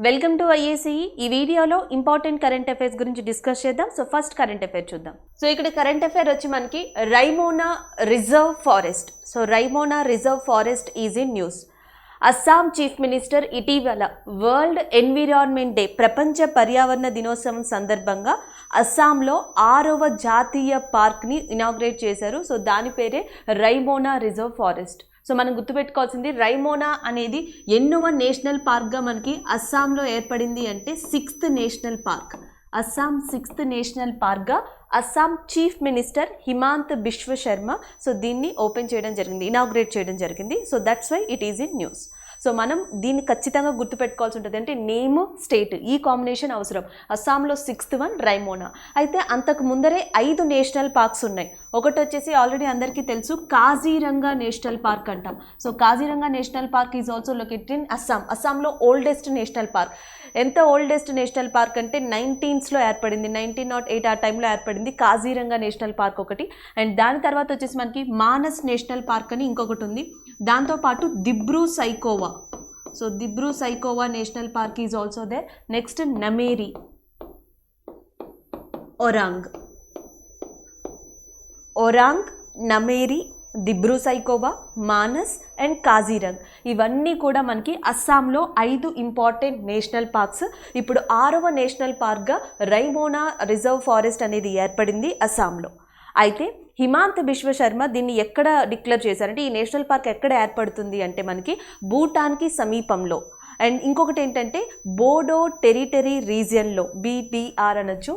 Welcome to IAC. ఈ వీడియోలో important current affairs గురించి డిస్కస్ చేద్దాం. సో ఫస్ట్ కరెంట్ అఫైర్ చూద్దాం. సో ఇక్కడ కరెంట్ అఫైర్ వచ్చి మనకి Raimona reserve forest. So Raimona reserve forest is in news. Assam chief minister ఇటీవల వరల్డ్ ఎన్విరాన్మెంట్ డే ప్రపంచ పర్యావరణ దినోత్సవం సందర్భంగా అస్సాంలో 6వ జాతీయ పార్క్ని ఇనాగ్రేట్ చేశారు. సో దాని పేరే రైమోనా రిజర్వ్ ఫారెస్ట్. సో మనం గుర్తుపెట్టుకోవాల్సింది రైమోనా అనేది ఎన్నవ నేషనల్ పార్క్గా మనకి అస్సాంలో ఏర్పడింది అంటే 6th national park. Assam 6th national పార్క్గా Assam chief minister Himant Biswa Sarma so దీన్ని ఓపెన్ చేయడం జరిగింది, ఇనాగ్రేట్ చేయడం జరిగింది. So that's why it is in news. So మనం దీన్ని ఖచ్చితంగా గుర్తుపెట్టుకోవాల్సి ఉంటుంది. అంటే నేమ్ స్టేట్ ఈ కాంబినేషన్ అవసరం. అస్సాంలో 6th వన్ రైమోనా. అయితే అంతకు ముందరే 5 నేషనల్ పార్క్స్ ఉన్నాయి. ఒకటి వచ్చేసి ఆల్రెడీ అందరికీ తెలుసు కాజీరంగా నేషనల్ పార్క్ అంటాం. So Kaziranga national park is also located in Assam. అస్సాంలో ఓల్డెస్ట్ నేషనల్ పార్క్. ఎంత ఓల్డెస్ట్ నేషనల్ పార్క్ అంటే 1900లో ఏర్పడింది, 1908 ఆ టైంలో ఏర్పడింది కాజీరంగా నేషనల్ పార్క్ ఒకటి. అండ్ దాని తర్వాత వచ్చేసి మనకి మానస్ నేషనల్ పార్క్ అని ఇంకొకటి ఉంది. దాంతోపాటు Dibru Saikhowa. So Dibru Saikhowa national park is also there. Next Nameri, Orang, Nameri, Dibru Saikhowa, Manas and Kaziranga ఇవన్నీ కూడా మనకి అస్సాంలో 5 ఇంపార్టెంట్ నేషనల్ పార్క్స్. ఇప్పుడు 6వ నేషనల్ పార్క్గా రైమోనా రిజర్వ్ ఫారెస్ట్ అనేది ఏర్పడింది అస్సాంలో. అయితే హిమాంత్ బిశ్వ శర్మ దీన్ని ఎక్కడ డిక్లేర్ చేశారంటే ఈ నేషనల్ పార్క్ ఎక్కడ ఏర్పడుతుంది అంటే మనకి భూటాన్కి సమీపంలో. అండ్ ఇంకొకటి ఏంటంటే బోడో టెరిటరీ రీజియన్లో, బీటీఆర్ అనొచ్చు,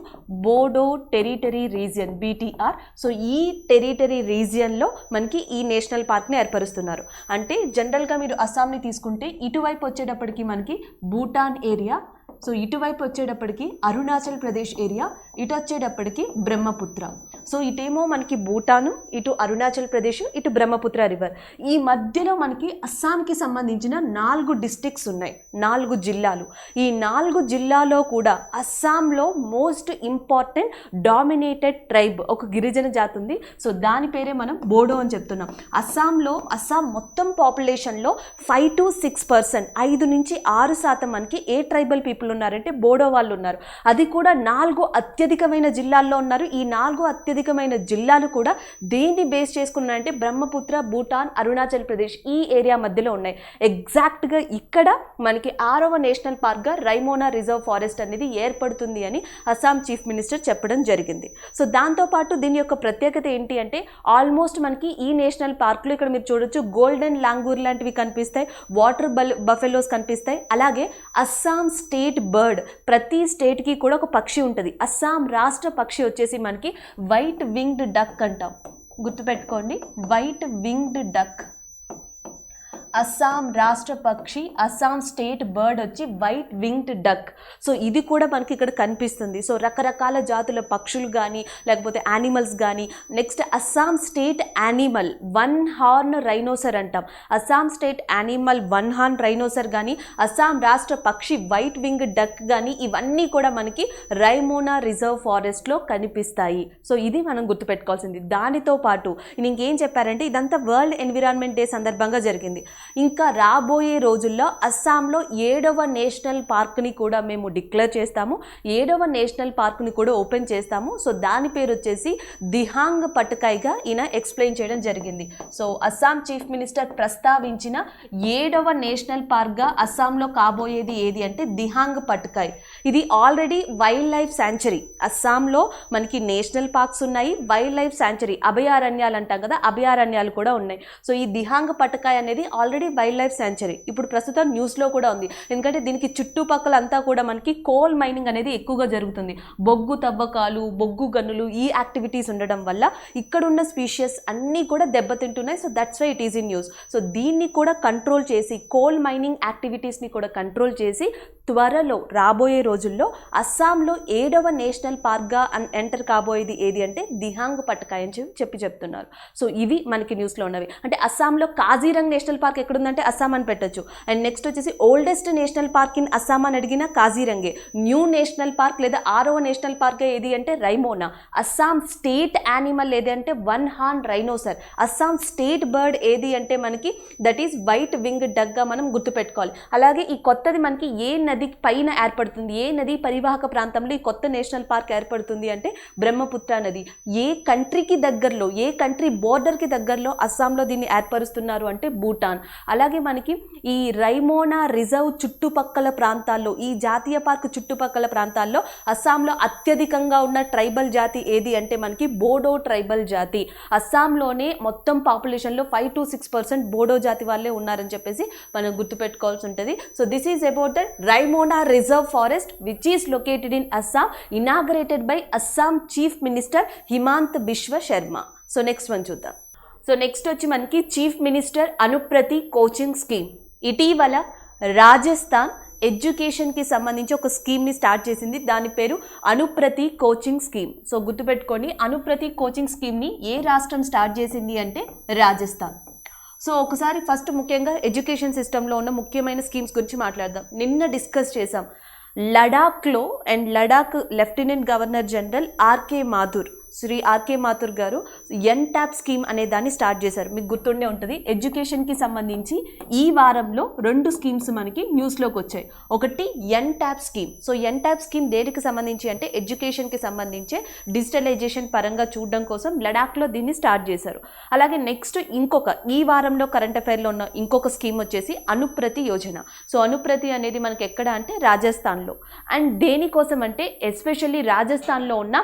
Bodo territory region BTR. So ఈ టెరిటరీ రీజియన్లో మనకి ఈ నేషనల్ పార్క్ని ఏర్పరుస్తున్నారు. అంటే జనరల్గా మీరు అస్సాంని తీసుకుంటే ఇటువైపు వచ్చేటప్పటికి మనకి భూటాన్ ఏరియా, సో ఇటువైపు వచ్చేటప్పటికి అరుణాచల్ ప్రదేశ్ ఏరియా, ఇటు వచ్చేటప్పటికి బ్రహ్మపుత్ర. సో ఇటేమో మనకి భూటాను, ఇటు అరుణాచల్ ప్రదేశ్, ఇటు బ్రహ్మపుత్ర రివర్. ఈ మధ్యలో మనకి అస్సాంకి సంబంధించిన 4 డిస్ట్రిక్ట్స్ ఉన్నాయి, 4 జిల్లాలు. ఈ 4 జిల్లాలో కూడా అస్సాంలో మోస్ట్ ఇంపార్టెంట్ డామినేటెడ్ ట్రైబ్ ఒక గిరిజన జాతి ఉంది. సో దాని పేరే మనం బోడో అని చెప్తున్నాం. అస్సాం మొత్తం పాపులేషన్లో 5 to 6%, 5 నుంచి 6% మనకి ఏ ట్రైబల్ పీపుల్ ఉన్నారంటే బోడో వాళ్ళు ఉన్నారు. అది కూడా 4 అత్యధికమైన జిల్లాల్లో ఉన్నారు. ఈ 4 అత్యధికమైన జిల్లాలు కూడా దేన్ని బేస్ చేసుకున్నారంటే బ్రహ్మపుత్ర, భూటాన్, అరుణాచల్ ప్రదేశ్ ఈ ఏరియా మధ్యలో ఉన్నాయి. ఎగ్జాక్ట్గా ఇక్కడ మనకి 6వ నేషనల్ పార్క్గా రైమోనా రిజర్వ్ ఫారెస్ట్ అనేది ఏర్పడుతుంది అని అస్సాం చీఫ్ మినిస్టర్ చెప్పడం జరిగింది. సో దాంతోపాటు దీని యొక్క ప్రత్యేకత ఏంటి అంటే ఆల్మోస్ట్ మనకి ఈ నేషనల్ పార్క్లో ఇక్కడ మీరు చూడొచ్చు గోల్డెన్ లాంగూర్ లాంటివి కనిపిస్తాయి, వాటర్ బఫెలోస్ కనిపిస్తాయి. అలాగే అస్సాం స్టేట్ బర్డ్, ప్రతి స్టేట్కి కూడా ఒక పక్షి ఉంటుంది. అస్సాం రాష్ట్ర పక్షి వచ్చేసి మనకి వైట్ వింగ్డ్ డక్ అంటాం. గుర్తుపెట్టుకోండి, వైట్ వింగ్డ్ డక్. అస్సాం రాష్ట్ర పక్షి, అస్సాం స్టేట్ బర్డ్ వచ్చి వైట్ వింగ్డ్ డక్. సో ఇది కూడా మనకి ఇక్కడ కనిపిస్తుంది. సో రకరకాల జాతుల పక్షులు కానీ లేకపోతే యానిమల్స్ కానీ. Next Assam state animal 1 horn rhinoceros అంటాం. Assam state animal 1 horn rhinoceros కానీ, అస్సాం రాష్ట్ర పక్షి వైట్ వింగ్డ్ డక్ కానీ ఇవన్నీ కూడా మనకి రైమోనా రిజర్వ్ ఫారెస్ట్లో కనిపిస్తాయి. సో ఇది మనం గుర్తుపెట్టుకోవాల్సింది. దానితో పాటు ఇంకేం చెప్పారంటే ఇదంతా వరల్డ్ ఎన్విరాన్మెంట్ డే సందర్భంగా జరిగింది. ఇంకా రాబోయే రోజుల్లో అస్సాంలో 7వ నేషనల్ పార్క్ని కూడా మేము డిక్లేర్ చేస్తాము, 7వ నేషనల్ పార్క్ని కూడా ఓపెన్ చేస్తాము. సో దాని పేరు వచ్చేసి దిహాంగ్ పటకాయ్గా ఈయన ఎక్స్ప్లెయిన్ చేయడం జరిగింది. సో అస్సాం చీఫ్ మినిస్టర్ ప్రస్తావించిన 7వ నేషనల్ పార్క్గా అస్సాంలో కాబోయేది ఏది అంటే దిహాంగ్ పటకాయ్. ఇది ఆల్రెడీ వైల్డ్ లైఫ్ శాంచురీ. అస్సాంలో మనకి నేషనల్ పార్క్స్ ఉన్నాయి, వైల్డ్ లైఫ్ శాంచురీ అభయారణ్యాలు అంటాం కదా, అభయారణ్యాలు కూడా ఉన్నాయి. సో ఈ దిహాంగ్ పటకాయ్ అనేది ఆల్రెడీ వైల్డ్ లైఫ్ శాంచురీ. ఇప్పుడు ప్రస్తుతం న్యూస్లో కూడా ఉంది. ఎందుకంటే దీనికి చుట్టుపక్కల అంతా కూడా మనకి కోల్ మైనింగ్ అనేది ఎక్కువగా జరుగుతుంది. బొగ్గు తవ్వకాలు, బొగ్గు గనులు ఈ యాక్టివిటీస్ ఉండడం వల్ల ఇక్కడున్న స్పీషియస్ అన్నీ కూడా దెబ్బతింటున్నాయి. So that's why it is in news. So దీన్ని కూడా కంట్రోల్ చేసి, కోల్ మైనింగ్ యాక్టివిటీస్ని కూడా కంట్రోల్ చేసి త్వరలో రాబోయే రోజుల్లో అస్సాంలో 7వ నేషనల్ పార్క్గా ఎంటర్ కాబోయేది ఏది అంటే దిహాంగ్ పటకాయ్ అని చెప్తున్నారు. సో ఇవి మనకి న్యూస్లో ఉన్నవి. అంటే అస్సాంలో కాజీరంగ్ నేషనల్ పార్క్ ఎక్కడుందంటే అస్సాం అని పెట్టచ్చు. అండ్ నెక్స్ట్ వచ్చేసి oldest national park in Assam అని అడిగిన కాజీరంగే. న్యూ నేషనల్ పార్క్ లేదా 6వ నేషనల్ పార్క్ ఏది అంటే రైమోనా. అస్సాం స్టేట్ యానిమల్ ఏది అంటే 1 హార్న్ రైనోసర్. అస్సాం స్టేట్ బర్డ్ ఏది అంటే మనకి దట్ ఈస్ వైట్ వింగ్ డక్గా మనం గుర్తుపెట్టుకోవాలి. అలాగే ఈ కొత్తది మనకి ఏ నది పైన ఏర్పడుతుంది, ఏ నది పరివాహక ప్రాంతంలో ఈ కొత్త నేషనల్ పార్క్ ఏర్పడుతుంది అంటే బ్రహ్మపుత్ర నది. ఏ కంట్రీకి దగ్గరలో, ఏ కంట్రీ బోర్డర్కి దగ్గరలో అస్సాంలో దీన్ని ఏర్పరుస్తున్నారు అంటే భూటాన్. అలాగే మనకి ఈ రైమోనా రిజర్వ్ చుట్టుపక్కల ప్రాంతాల్లో, ఈ జాతీయ పార్క్ చుట్టుపక్కల ప్రాంతాల్లో అస్సాంలో అత్యధికంగా ఉన్న ట్రైబల్ జాతి ఏది అంటే మనకి బోడో ట్రైబల్ జాతి. అస్సాంలోనే మొత్తం పాపులేషన్లో 5 to 6% బోడో జాతి వాళ్ళే ఉన్నారని చెప్పేసి మనం గుర్తుపెట్టుకోవాల్సి ఉంటుంది. So this is about the Raimona reserve forest which is located in Assam, inaugurated by Assam chief minister Himant Biswa Sarma. So next one చూద్దాం. సో నెక్స్ట్ వచ్చి మనకి chief minister Anupriti coaching scheme. ఇటీవల రాజస్థాన్ ఎడ్యుకేషన్కి సంబంధించి ఒక స్కీమ్ని స్టార్ట్ చేసింది, దాని పేరు అనుప్రతి కోచింగ్ స్కీమ్. సో గుర్తుపెట్టుకోండి, అనుప్రతి కోచింగ్ స్కీమ్ని ఏ రాష్ట్రం స్టార్ట్ చేసింది అంటే రాజస్థాన్. సో ఒకసారి ఫస్ట్ ముఖ్యంగా ఎడ్యుకేషన్ సిస్టంలో ఉన్న ముఖ్యమైన స్కీమ్స్ గురించి మాట్లాడదాం. నిన్న డిస్కస్ చేసాం లడాఖ్లో, and Ladakh lieutenant governor general Shri R K Mathur గారు ఎన్టాప్ స్కీమ్ అనే దాన్ని స్టార్ట్ చేశారు. మీకు గుర్తుండే ఉంటుంది, ఎడ్యుకేషన్కి సంబంధించి ఈ వారంలో 2 స్కీమ్స్ మనకి న్యూస్లోకి వచ్చాయి. ఒకటి ఎన్టాప్ స్కీమ్. సో ఎన్టాప్ స్కీమ్ దేనికి సంబంధించి అంటే ఎడ్యుకేషన్కి సంబంధించే డిజిటలైజేషన్ పరంగా చూడడం కోసం లడాఖ్లో దీన్ని స్టార్ట్ చేశారు. అలాగే నెక్స్ట్ ఇంకొక ఈ వారంలో కరెంట్ అఫైర్లో ఉన్న ఇంకొక స్కీమ్ వచ్చేసి అనుప్రతి యోజన. సో అనుప్రతి అనేది మనకి ఎక్కడ అంటే రాజస్థాన్లో. అండ్ దేనికోసం అంటే ఎస్పెషల్లీ రాజస్థాన్లో ఉన్న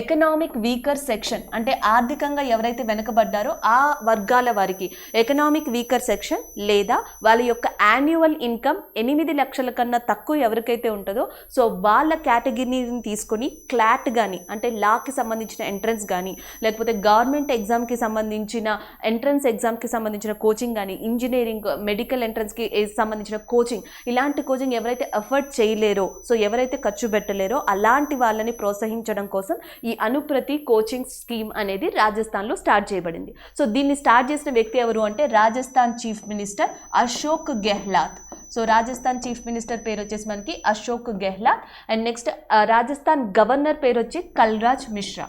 ఎకనామిక్ వీకర్ సెక్షన్, అంటే ఆర్థికంగా ఎవరైతే వెనుకబడ్డారో ఆ వర్గాల వారికి ఎకనామిక్ వీకర్ సెక్షన్ లేదా వాళ్ళ యొక్క యాన్యువల్ ఇన్కమ్ 8 లక్షల కన్నా తక్కువ ఎవరికైతే ఉంటుందో సో వాళ్ళ కేటగిరీని తీసుకొని క్లాట్ కానీ అంటే లాకి సంబంధించిన ఎంట్రన్స్ కానీ, లేకపోతే గవర్నమెంట్ ఎగ్జామ్కి సంబంధించిన ఎంట్రన్స్ ఎగ్జామ్కి సంబంధించిన కోచింగ్ కానీ, ఇంజనీరింగ్ మెడికల్ ఎంట్రన్స్కి సంబంధించిన కోచింగ్, ఇలాంటి కోచింగ్ ఎవరైతే ఎఫర్ట్ చేయలేరో, సో ఎవరైతే ఖర్చు పెట్టలేరో అలాంటి వాళ్ళని ప్రోత్సహించడం కోసం ఈ అనుప్రతి కోచింగ్ స్కీమ్ అనేది రాజస్థాన్లో స్టార్ట్ చేయబడింది. సో దీన్ని స్టార్ట్ చేసిన వ్యక్తి ఎవరు అంటే Rajasthan chief minister Ashok Gehlot. So Rajasthan chief minister పేరు వచ్చేసి మనకి Ashok Gehlot. And next Rajasthan governor పేరు వచ్చి Kalraj Mishra.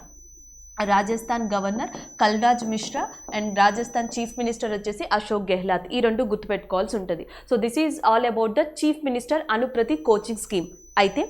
Rajasthan governor Kalraj Mishra and Rajasthan chief minister వచ్చేసి అశోక్ గెహ్లాట్. ఈ 2 గుర్తుపెట్టుకోవాల్సి ఉంటుంది. So this is all about the chief minister Anupriti coaching scheme. అయితే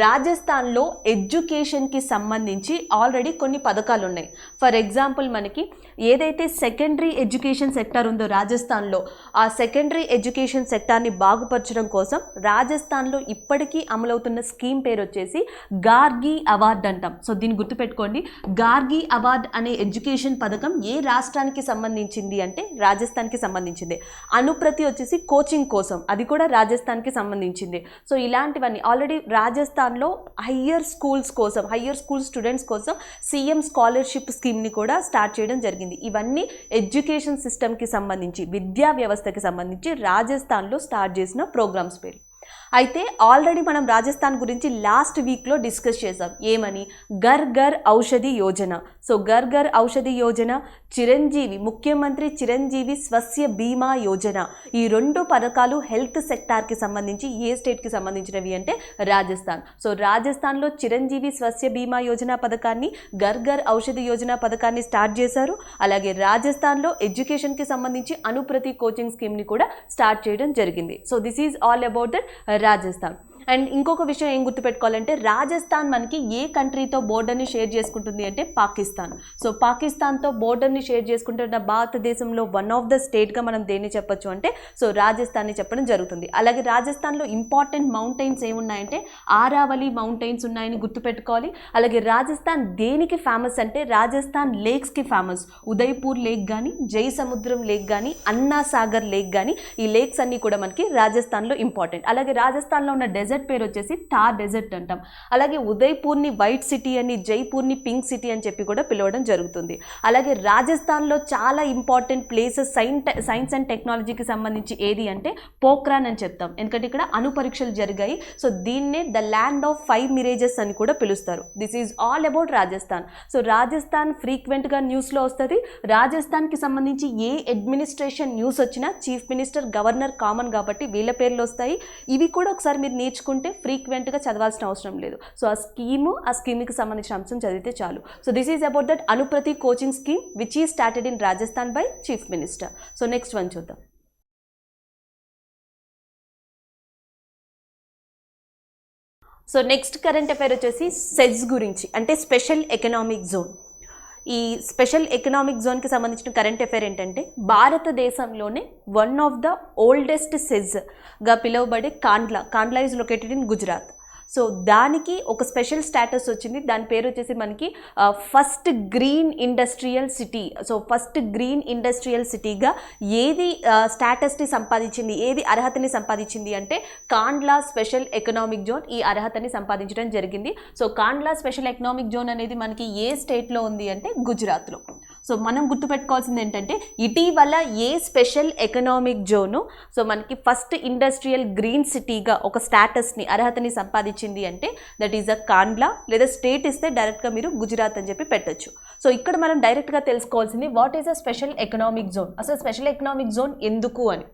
రాజస్థాన్లో ఎడ్యుకేషన్కి సంబంధించి ఆల్రెడీ కొన్ని పథకాలు ఉన్నాయి. ఫర్ ఎగ్జాంపుల్ మనకి ఏదైతే సెకండరీ ఎడ్యుకేషన్ సెక్టర్ ఉందో రాజస్థాన్లో, ఆ సెకండరీ ఎడ్యుకేషన్ సెక్టార్ని బాగుపరచడం కోసం రాజస్థాన్లో ఇప్పటికీ అమలవుతున్న స్కీమ్ పేరు వచ్చేసి గార్గి అవార్డ్ అంటాం. సో దీన్ని గుర్తుపెట్టుకోండి, గార్గి అవార్డ్ అనే ఎడ్యుకేషన్ పథకం ఏ రాష్ట్రానికి సంబంధించింది అంటే రాజస్థాన్కి సంబంధించింది. అనుప్రతి వచ్చేసి కోచింగ్ కోసం, అది కూడా రాజస్థాన్కి సంబంధించింది. సో ఇలాంటివన్నీ ఆల్రెడీ రాజస్థాన్లో హయ్యర్ స్కూల్ స్టూడెంట్స్ కోసం సీఎం స్కాలర్షిప్ స్కీమ్ని కూడా స్టార్ట్ చేయడం జరిగింది. ఇవన్నీ ఎడ్యుకేషన్ సిస్టమ్కి సంబంధించి, విద్యా వ్యవస్థకి సంబంధించి రాజస్థాన్లో స్టార్ట్ చేసిన ప్రోగ్రామ్స్ పేరు. అయితే ఆల్రెడీ మనం రాజస్థాన్ గురించి లాస్ట్ వీక్లో డిస్కస్ చేసాం. ఏమని? ఘర్ ఘర్ ఔషధి యోజన. సో ఘర్ ఘర్ ఔషధి యోజన, ముఖ్యమంత్రి చిరంజీవి స్వస్య బీమా యోజన, ఈ 2 పథకాలు హెల్త్ సెక్టార్కి సంబంధించి ఏ స్టేట్కి సంబంధించినవి అంటే రాజస్థాన్. సో రాజస్థాన్లో చిరంజీవి స్వస్య బీమా యోజన పథకాన్ని, ఘర్ ఘర్ ఔషధి యోజన పథకాన్ని స్టార్ట్ చేశారు. అలాగే రాజస్థాన్లో ఎడ్యుకేషన్కి సంబంధించి అనుప్రతి కోచింగ్ స్కీమ్ని కూడా స్టార్ట్ చేయడం జరిగింది. So this is all about that Rajasthan. And ఇంకొక విషయం ఏం గుర్తుపెట్టుకోవాలంటే రాజస్థాన్ మనకి ఏ కంట్రీతో బోర్డర్ని షేర్ చేసుకుంటుంది అంటే పాకిస్తాన్. సో పాకిస్తాన్తో బోర్డర్ని షేర్ చేసుకుంటున్న భారతదేశంలో వన్ ఆఫ్ ద స్టేట్గా మనం దేన్ని చెప్పొచ్చు అంటే సో రాజస్థాన్ని చెప్పడం జరుగుతుంది. అలాగే రాజస్థాన్లో ఇంపార్టెంట్ మౌంటైన్స్ ఏమున్నాయంటే ఆరావళి మౌంటైన్స్ ఉన్నాయని గుర్తుపెట్టుకోవాలి. అలాగే రాజస్థాన్ దేనికి ఫేమస్ అంటే రాజస్థాన్ లేక్స్కి ఫేమస్. ఉదయ్పూర్ లేక్ కానీ, జయసముద్రం లేక్ కానీ, అన్నా సాగర్ లేక్ కానీ, ఈ లేక్స్ అన్నీ కూడా మనకి రాజస్థాన్లో ఇంపార్టెంట్. అలాగే రాజస్థాన్లో ఉన్న డెజర్ట్ పేరు వచ్చేసి థార్ డెజర్ట్ అంటాం. అలాగే ఉదయ్పూర్ని వైట్ సిటీ అని, జైపూర్ని పింక్ సిటీ అని చెప్పి కూడా పిలవడం జరుగుతుంది. అలాగే రాజస్థాన్లో చాలా ఇంపార్టెంట్ ప్లేసెస్ సైన్స్ అండ్ టెక్నాలజీకి సంబంధించి ఏది అంటే పోఖ్రాన్ అని చెప్తాం, ఎందుకంటే ఇక్కడ అణు పరీక్షలు జరిగాయి. సో దీన్నే ద ల్యాండ్ ఆఫ్ 5 మిరేజెస్ అని కూడా పిలుస్తారు. This is all about Rajasthan. So Rajasthan ఫ్రీక్వెంట్గా న్యూస్లో వస్తుంది. రాజస్థాన్కి సంబంధించి ఏ అడ్మినిస్ట్రేషన్ న్యూస్ వచ్చినా చీఫ్ మినిస్టర్, గవర్నర్ కామన్ కాబట్టి వీళ్ళ పేర్లు వస్తాయి. ఇవి కూడా ఒకసారి మీరు నేర్చుకుంటే ఫ్రీక్వెంట్గా చదవాల్సిన అవసరం లేదు. సో ఆ స్కీమ్కి సంబంధించిన అంశం చదివితే చాలు. So this is about that Anupriti coaching scheme which is started in Rajasthan by chief minister. So next one చూద్దాం. సో నెక్స్ట్ కరెంట్ అఫైర్ వచ్చేసి సెజ్ గురించి, అంటే స్పెషల్ ఎకనామిక్ జోన్. ఈ స్పెషల్ ఎకనామిక్ జోన్కి సంబంధించిన కరెంట్ అఫైర్ ఏంటంటే భారతదేశంలోనే వన్ ఆఫ్ ద ఓల్డెస్ట్ సెజ్గా పిలువబడే Kandla is located in Gujarat. So దానికి ఒక స్పెషల్ స్టేటస్ వచ్చింది. దాని పేరు వచ్చేసి మనకి first green industrial city. So first green industrial సిటీగా ఏది స్టేటస్ని సంపాదించింది, ఏది అర్హతని సంపాదించింది అంటే కాండ్లా స్పెషల్ ఎకనామిక్ జోన్ ఈ అర్హతని సంపాదించడం జరిగింది. So Kandla special economic zone అనేది మనకి ఏ స్టేట్లో ఉంది అంటే గుజరాత్లో. సో మనం గుర్తుపెట్టుకోవాల్సింది ఏంటంటే ఇటీవల ఏ స్పెషల్ ఎకనామిక్ జోను సో మనకి ఫస్ట్ ఇండస్ట్రియల్ గ్రీన్ సిటీగా ఒక స్టేటస్ని అర్హతని సంపాదించింది అంటే దట్ ఈజ్ అ కాండ్లా, లేదా స్టేట్ ఇస్తే డైరెక్ట్గా మీరు గుజరాత్ అని చెప్పి పెట్టచ్చు. సో ఇక్కడ మనం డైరెక్ట్గా తెలుసుకోవాల్సింది what is a special economic zone, అసలు స్పెషల్ ఎకనామిక్ జోన్ ఎందుకు అని.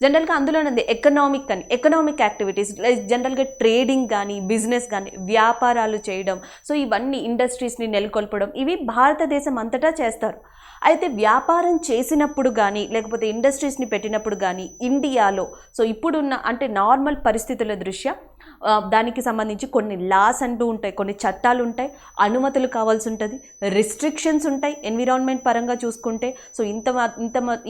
జనరల్గా అందులోనే ఎకనామిక్ అని, ఎకనామిక్ యాక్టివిటీస్ జనరల్గా ట్రేడింగ్ కానీ బిజినెస్ కానీ వ్యాపారాలు చేయడం, సో ఇవన్నీ ఇండస్ట్రీస్ని నెలకొల్పడం ఇవి భారతదేశం అంతటా చేస్తారు. అయితే వ్యాపారం చేసినప్పుడు కానీ లేకపోతే ఇండస్ట్రీస్ని పెట్టినప్పుడు కానీ ఇండియాలో సో ఇప్పుడున్న అంటే నార్మల్ పరిస్థితుల దృష్ట్యా దానికి సంబంధించి కొన్ని లాస్ అంటూ ఉంటాయి, కొన్ని చట్టాలు ఉంటాయి, అనుమతులు కావాల్సి ఉంటుంది, రిస్ట్రిక్షన్స్ ఉంటాయి ఎన్విరాన్మెంట్ పరంగా చూసుకుంటే. సో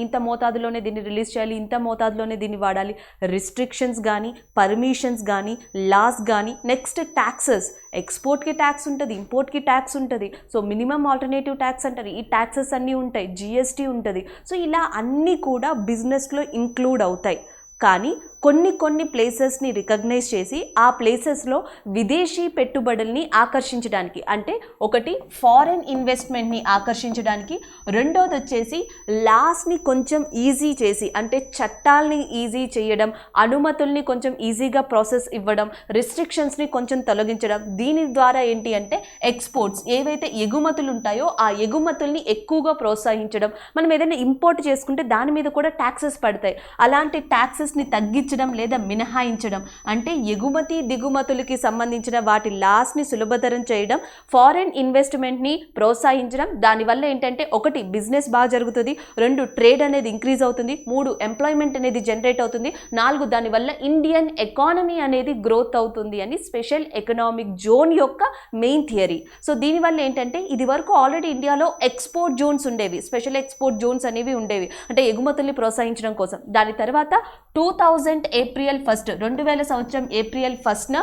ఇంత మోతాదులోనే దీన్ని రిలీజ్ చేయాలి, ఇంత మోతాదులోనే దీన్ని వాడాలి, రిస్ట్రిక్షన్స్ కానీ పర్మిషన్స్ కానీ లాస్ కానీ. నెక్స్ట్ ట్యాక్సెస్, ఎక్స్పోర్ట్కి ట్యాక్స్ ఉంటుంది, ఇంపోర్ట్కి ట్యాక్స్ ఉంటుంది, సో మినిమం ఆల్టర్నేటివ్ ట్యాక్స్ అంటారు, ఈ ట్యాక్సెస్ అన్నీ ఉంటాయి, జిఎస్టీ ఉంటుంది. సో ఇలా అన్నీ కూడా బిజినెస్లో ఇంక్లూడ్ అవుతాయి. కానీ కొన్ని ప్లేసెస్ని రికగ్నైజ్ చేసి ఆ ప్లేసెస్లో విదేశీ పెట్టుబడుల్ని ఆకర్షించడానికి, అంటే ఒకటి ఫారెన్ ఇన్వెస్ట్మెంట్ని ఆకర్షించడానికి, రెండోది వచ్చేసి లాస్ని కొంచెం ఈజీ చేసి అంటే చట్టాలని ఈజీ చేయడం, అనుమతుల్ని కొంచెం ఈజీగా ప్రాసెస్ ఇవ్వడం, రిస్ట్రిక్షన్స్ని కొంచెం తొలగించడం. దీని ద్వారా ఏంటి అంటే ఎక్స్పోర్ట్స్ ఏవైతే ఎగుమతులు ఉంటాయో ఆ ఎగుమతుల్ని ఎక్కువగా ప్రోత్సహించడం. మనం ఏదైనా ఇంపోర్ట్ చేసుకుంటే దాని మీద కూడా ట్యాక్సెస్ పడతాయి, అలాంటి ట్యాక్సెస్ని తగ్గించడం లేదా మినహాయించడం, అంటే ఎగుమతి దిగుమతులకి సంబంధించిన వాటి లాస్ని సులభతరం చేయడం, ఫారెన్ ఇన్వెస్ట్మెంట్ని ప్రోత్సహించడం. దానివల్ల ఏంటంటే ఒకటి బిజినెస్ బాగా జరుగుతుంది, రెండు ట్రేడ్ అనేది ఇంక్రీజ్ అవుతుంది, మూడు ఎంప్లాయ్మెంట్ అనేది జనరేట్ అవుతుంది, నాలుగు దానివల్ల ఇండియన్ ఎకానమీ అనేది గ్రోత్ అవుతుంది అని స్పెషల్ ఎకనామిక్ జోన్ యొక్క మెయిన్ థియరీ. సో దీనివల్ల ఏంటంటే ఇది వరకు ఆల్రెడీ ఇండియాలో ఎక్స్పోర్ట్ జోన్స్ ఉండేవి, స్పెషల్ ఎక్స్పోర్ట్ జోన్స్ అనేవి ఉండేవి, అంటే ఎగుమతుల్ని ప్రోత్సహించడం కోసం. దాని తర్వాత 2000 ఏప్రిల్ 1 సంవత్సరం ఏప్రిల్ 1న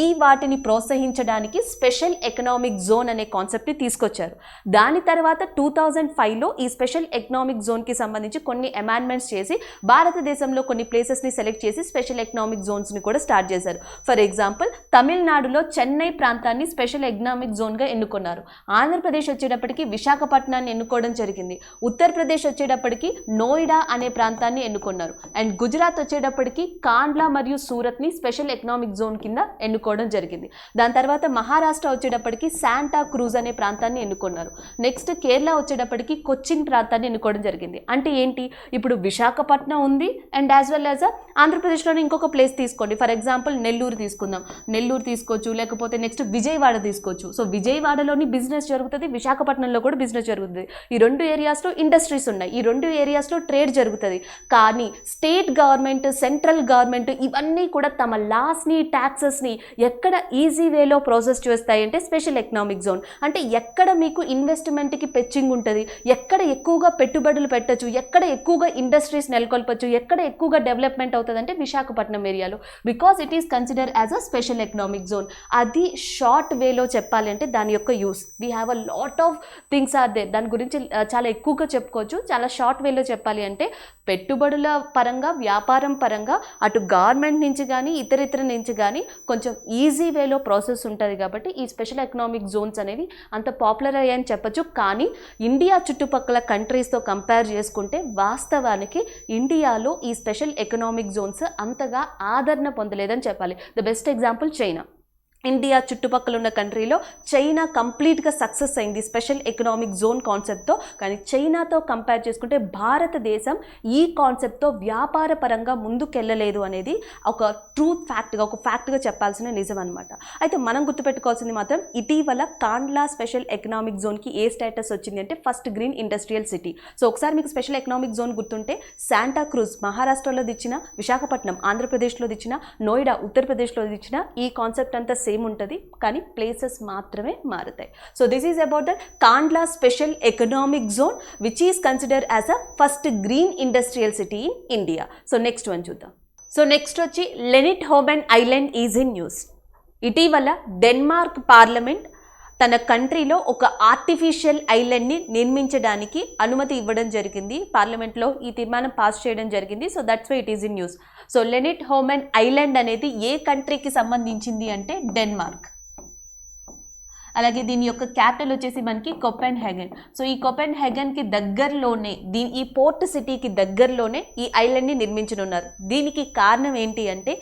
ఈ వాటిని ప్రోత్సహించడానికి స్పెషల్ ఎకనామిక్ జోన్ అనే కాన్సెప్ట్ని తీసుకొచ్చారు. దాని తర్వాత 2005లో ఈ స్పెషల్ ఎకనామిక్ జోన్కి సంబంధించి కొన్ని అమెండ్మెంట్స్ చేసి భారతదేశంలో కొన్ని ప్లేసెస్ని సెలెక్ట్ చేసి స్పెషల్ ఎకనామిక్ జోన్స్ని కూడా స్టార్ట్ చేశారు. ఫర్ ఎగ్జాంపుల్ తమిళనాడులో చెన్నై ప్రాంతాన్ని స్పెషల్ ఎకనామిక్ జోన్గా ఎన్నుకున్నారు, ఆంధ్రప్రదేశ్ వచ్చేటప్పటికి విశాఖపట్నాన్ని ఎన్నుకోవడం జరిగింది, ఉత్తరప్రదేశ్ వచ్చేటప్పటికి నోయిడా అనే ప్రాంతాన్ని ఎన్నుకున్నారు, అండ్ గుజరాత్ వచ్చేటప్పటికి కాండ్లా మరియు సూరత్ని స్పెషల్ ఎకనామిక్ జోన్ కింద ఎన్నుకోవడం జరిగింది. దాని తర్వాత మహారాష్ట్ర వచ్చేటప్పటికి శాంటా క్రూజ్ అనే ప్రాంతాన్ని ఎన్నుకున్నారు. నెక్స్ట్ కేరళ వచ్చేటప్పటికి కొచ్చిన్ ప్రాంతాన్ని ఎన్నుకోవడం జరిగింది. అంటే ఏంటి, ఇప్పుడు విశాఖపట్నం ఉంది అండ్ యాజ్ వెల్ యాజ్ ఆంధ్రప్రదేశ్లోనే ఇంకొక ప్లేస్ తీసుకోండి, ఫర్ ఎగ్జాంపుల్ నెల్లూరు తీసుకుందాం, నెల్లూరు తీసుకోవచ్చు, లేకపోతే నెక్స్ట్ విజయవాడ తీసుకోవచ్చు. సో విజయవాడలోని బిజినెస్ జరుగుతుంది, విశాఖపట్నంలో కూడా బిజినెస్ జరుగుతుంది. ఈ రెండు ఏరియాస్లో ఇండస్ట్రీస్ ఉన్నాయి, ఈ రెండు ఏరియాస్లో ట్రేడ్ జరుగుతుంది. కానీ స్టేట్ గవర్నమెంట్ సెంట్రల్ గవర్నమెంట్ ఇవన్నీ కూడా తమ లాస్ని ట్యాక్సెస్ని ఎక్కడ ఈజీ వేలో ప్రాసెస్ చేస్తాయి అంటే స్పెషల్ ఎకనామిక్ జోన్. అంటే ఎక్కడ మీకు ఇన్వెస్ట్మెంట్కి పెచ్చింగ్ ఉంటుంది, ఎక్కడ ఎక్కువగా పెట్టుబడులు పెట్టచ్చు, ఎక్కడ ఎక్కువగా ఇండస్ట్రీస్ నెలకొల్పచ్చు, ఎక్కడ ఎక్కువగా డెవలప్మెంట్ అవుతుంది అంటే విశాఖపట్నం ఏరియాలో, because it is consider as a special economic zone. అది షార్ట్ వేలో చెప్పాలి అంటే దాని యొక్క use, we have a lot of things are there, దాని గురించి చాలా ఎక్కువగా చెప్పుకోవచ్చు. చాలా షార్ట్ వేలో చెప్పాలి అంటే పెట్టుబడుల పరంగా వ్యాపారం పరంగా అటు గవర్నమెంట్ నుంచి కానీ ఇతర నుంచి కానీ కొంచెం ఈజీ వేలో ప్రాసెస్ ఉంటుంది. కాబట్టి ఈ స్పెషల్ ఎకనామిక్ జోన్స్ అనేవి అంత పాపులర్ అయ్యాయని చెప్పచ్చు. కానీ ఇండియా చుట్టుపక్కల కంట్రీస్తో కంపేర్ చేసుకుంటే వాస్తవానికి ఇండియాలో ఈ స్పెషల్ ఎకనామిక్ జోన్స్ అంతగా ఆదరణ పొందలేదని చెప్పాలి. The best example China. India చుట్టుపక్కల ఉన్న కంట్రీలో చైనా కంప్లీట్గా సక్సెస్ అయింది స్పెషల్ ఎకనామిక్ జోన్ కాన్సెప్ట్తో. కానీ చైనాతో కంపేర్ చేసుకుంటే భారతదేశం ఈ కాన్సెప్ట్తో వ్యాపార పరంగా ముందుకెళ్ళలేదు అనేది ఒక ట్రూత్ ఫ్యాక్ట్గా, ఒక ఫ్యాక్ట్గా చెప్పాల్సిన నిజం అనమాట. అయితే మనం గుర్తుపెట్టుకోవాల్సింది మాత్రం ఇటీవల కాండ్లా స్పెషల్ ఎకనామిక్ జోన్కి ఏ స్టేటస్ వచ్చింది అంటే first green industrial city. So ఒకసారి మీకు స్పెషల్ ఎకనామిక్ జోన్ గుర్తుంటే శాంటా క్రూజ్ మహారాష్ట్రలో ఇచ్చిన, విశాఖపట్నం ఆంధ్రప్రదేశ్లో ఇచ్చిన, నోయిడా ఉత్తరప్రదేశ్లో ఇచ్చిన ఈ కాన్సెప్ట్ అంతా సేమ్ ఉంటుంది, కానీ ప్లేసెస్ మాత్రమే మారుతాయి. So this is about the Kandla special economic zone which is considered as a first green industrial city in India. So next one చూద్దాం. సో నెక్స్ట్ వచ్చి లెనిట్ హోమెన్ ఐలాండ్ ఈజ్ ఇన్ న్యూస్. ఇటీవల Denmark parliament తన కంట్రీలో ఒక artificial ఐలాండ్ని నిర్మించడానికి అనుమతి ఇవ్వడం జరిగింది. పార్లమెంట్లో ఈ తీర్మానం పాస్ చేయడం జరిగింది. So that's why it is in news. So లెనిట్ హోమెన్ ఐలాండ్ అనేది ఏ కంట్రీకి సంబంధించింది అంటే డెన్మార్క్. అలాగే దీని యొక్క క్యాపిటల్ వచ్చేసి మనకి కోపెన్హేగన్. సో ఈ కోపెన్హేగన్కి దగ్గరలోనే ఈ పోర్ట్ సిటీకి దగ్గరలోనే ఈ ఐలాండ్ని నిర్మించనున్నారు. దీనికి కారణం ఏంటి అంటే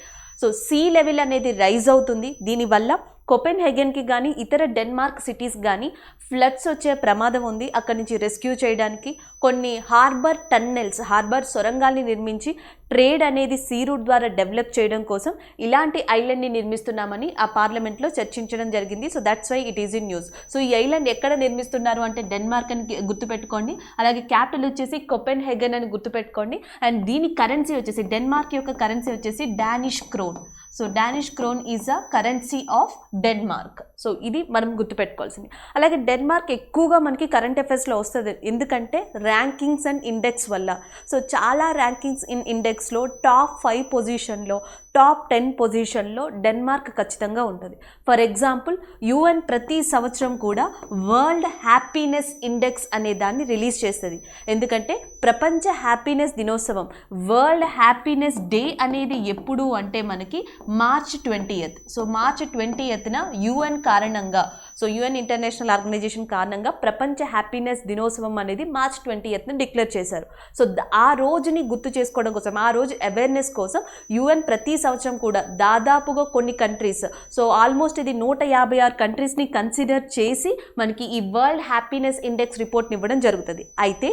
సో సీ లెవెల్ అనేది రైజ్ అవుతుంది. దీనివల్ల కోపెన్హేగన్కి కానీ ఇతర డెన్మార్క్ సిటీస్ కానీ ఫ్లడ్స్ వచ్చే ప్రమాదం ఉంది. అక్కడి నుంచి రెస్క్యూ చేయడానికి కొన్ని హార్బర్ టన్నెల్స్, హార్బర్ సొరంగాల్ని నిర్మించి ట్రేడ్ అనేది సీ రూట్ ద్వారా డెవలప్ చేయడం కోసం ఇలాంటి ఐలాండ్ని నిర్మిస్తున్నామని ఆ పార్లమెంట్లో చర్చించడం జరిగింది. So that's why it is in news. So ఈ ఐలాండ్ ఎక్కడ నిర్మిస్తున్నారు అంటే డెన్మార్క్ అని గుర్తుపెట్టుకోండి. అలాగే క్యాపిటల్ వచ్చేసి కోపెన్హేగన్ అని గుర్తుపెట్టుకోండి. అండ్ దీని కరెన్సీ వచ్చేసి డెన్మార్క్ యొక్క కరెన్సీ వచ్చేసి Danish crown. So Danish crown is a currency of Denmark. So ఇది మనం గుర్తుపెట్టుకోవాల్సింది. అలాగే డెన్మార్క్ ఎక్కువగా మనకి కరెంట్ అఫైర్స్లో వస్తుంది, ఎందుకంటే ర్యాంకింగ్స్ అండ్ ఇండెక్స్ వల్ల. సో చాలా ర్యాంకింగ్స్ ఇన్ ఇండెక్స్లో టాప్ 5 పొజిషన్లో, టాప్ 10 పొజిషన్లో డెన్మార్క్ ఖచ్చితంగా ఉంటుంది. ఫర్ ఎగ్జాంపుల్ యుఎన్ ప్రతి సంవత్సరం కూడా వరల్డ్ హ్యాపీనెస్ ఇండెక్స్ అనే దాన్ని రిలీజ్ చేస్తుంది. ఎందుకంటే ప్రపంచ హ్యాపీనెస్ దినోత్సవం, వరల్డ్ హ్యాపీనెస్ డే అనేది ఎప్పుడు అంటే మనకి March 20th. So March 20th UN కారణంగా, సో యుఎన్ ఇంటర్నేషనల్ ఆర్గనైజేషన్ కారణంగా ప్రపంచ హ్యాపీనెస్ దినోత్సవం అనేది మార్చ్ 20th డిక్లేర్ చేశారు. సో ఆ రోజుని గుర్తు చేసుకోవడం కోసం, ఆ రోజు అవేర్నెస్ కోసం యుఎన్ ప్రతి సంవత్సరం కూడా దాదాపుగా కొన్ని కంట్రీస్, సో ఆల్మోస్ట్ ఇది 156 కంట్రీస్ని కన్సిడర్ చేసి మనకి ఈ వరల్డ్ హ్యాపీనెస్ ఇండెక్స్ రిపోర్ట్ని ఇవ్వడం జరుగుతుంది. అయితే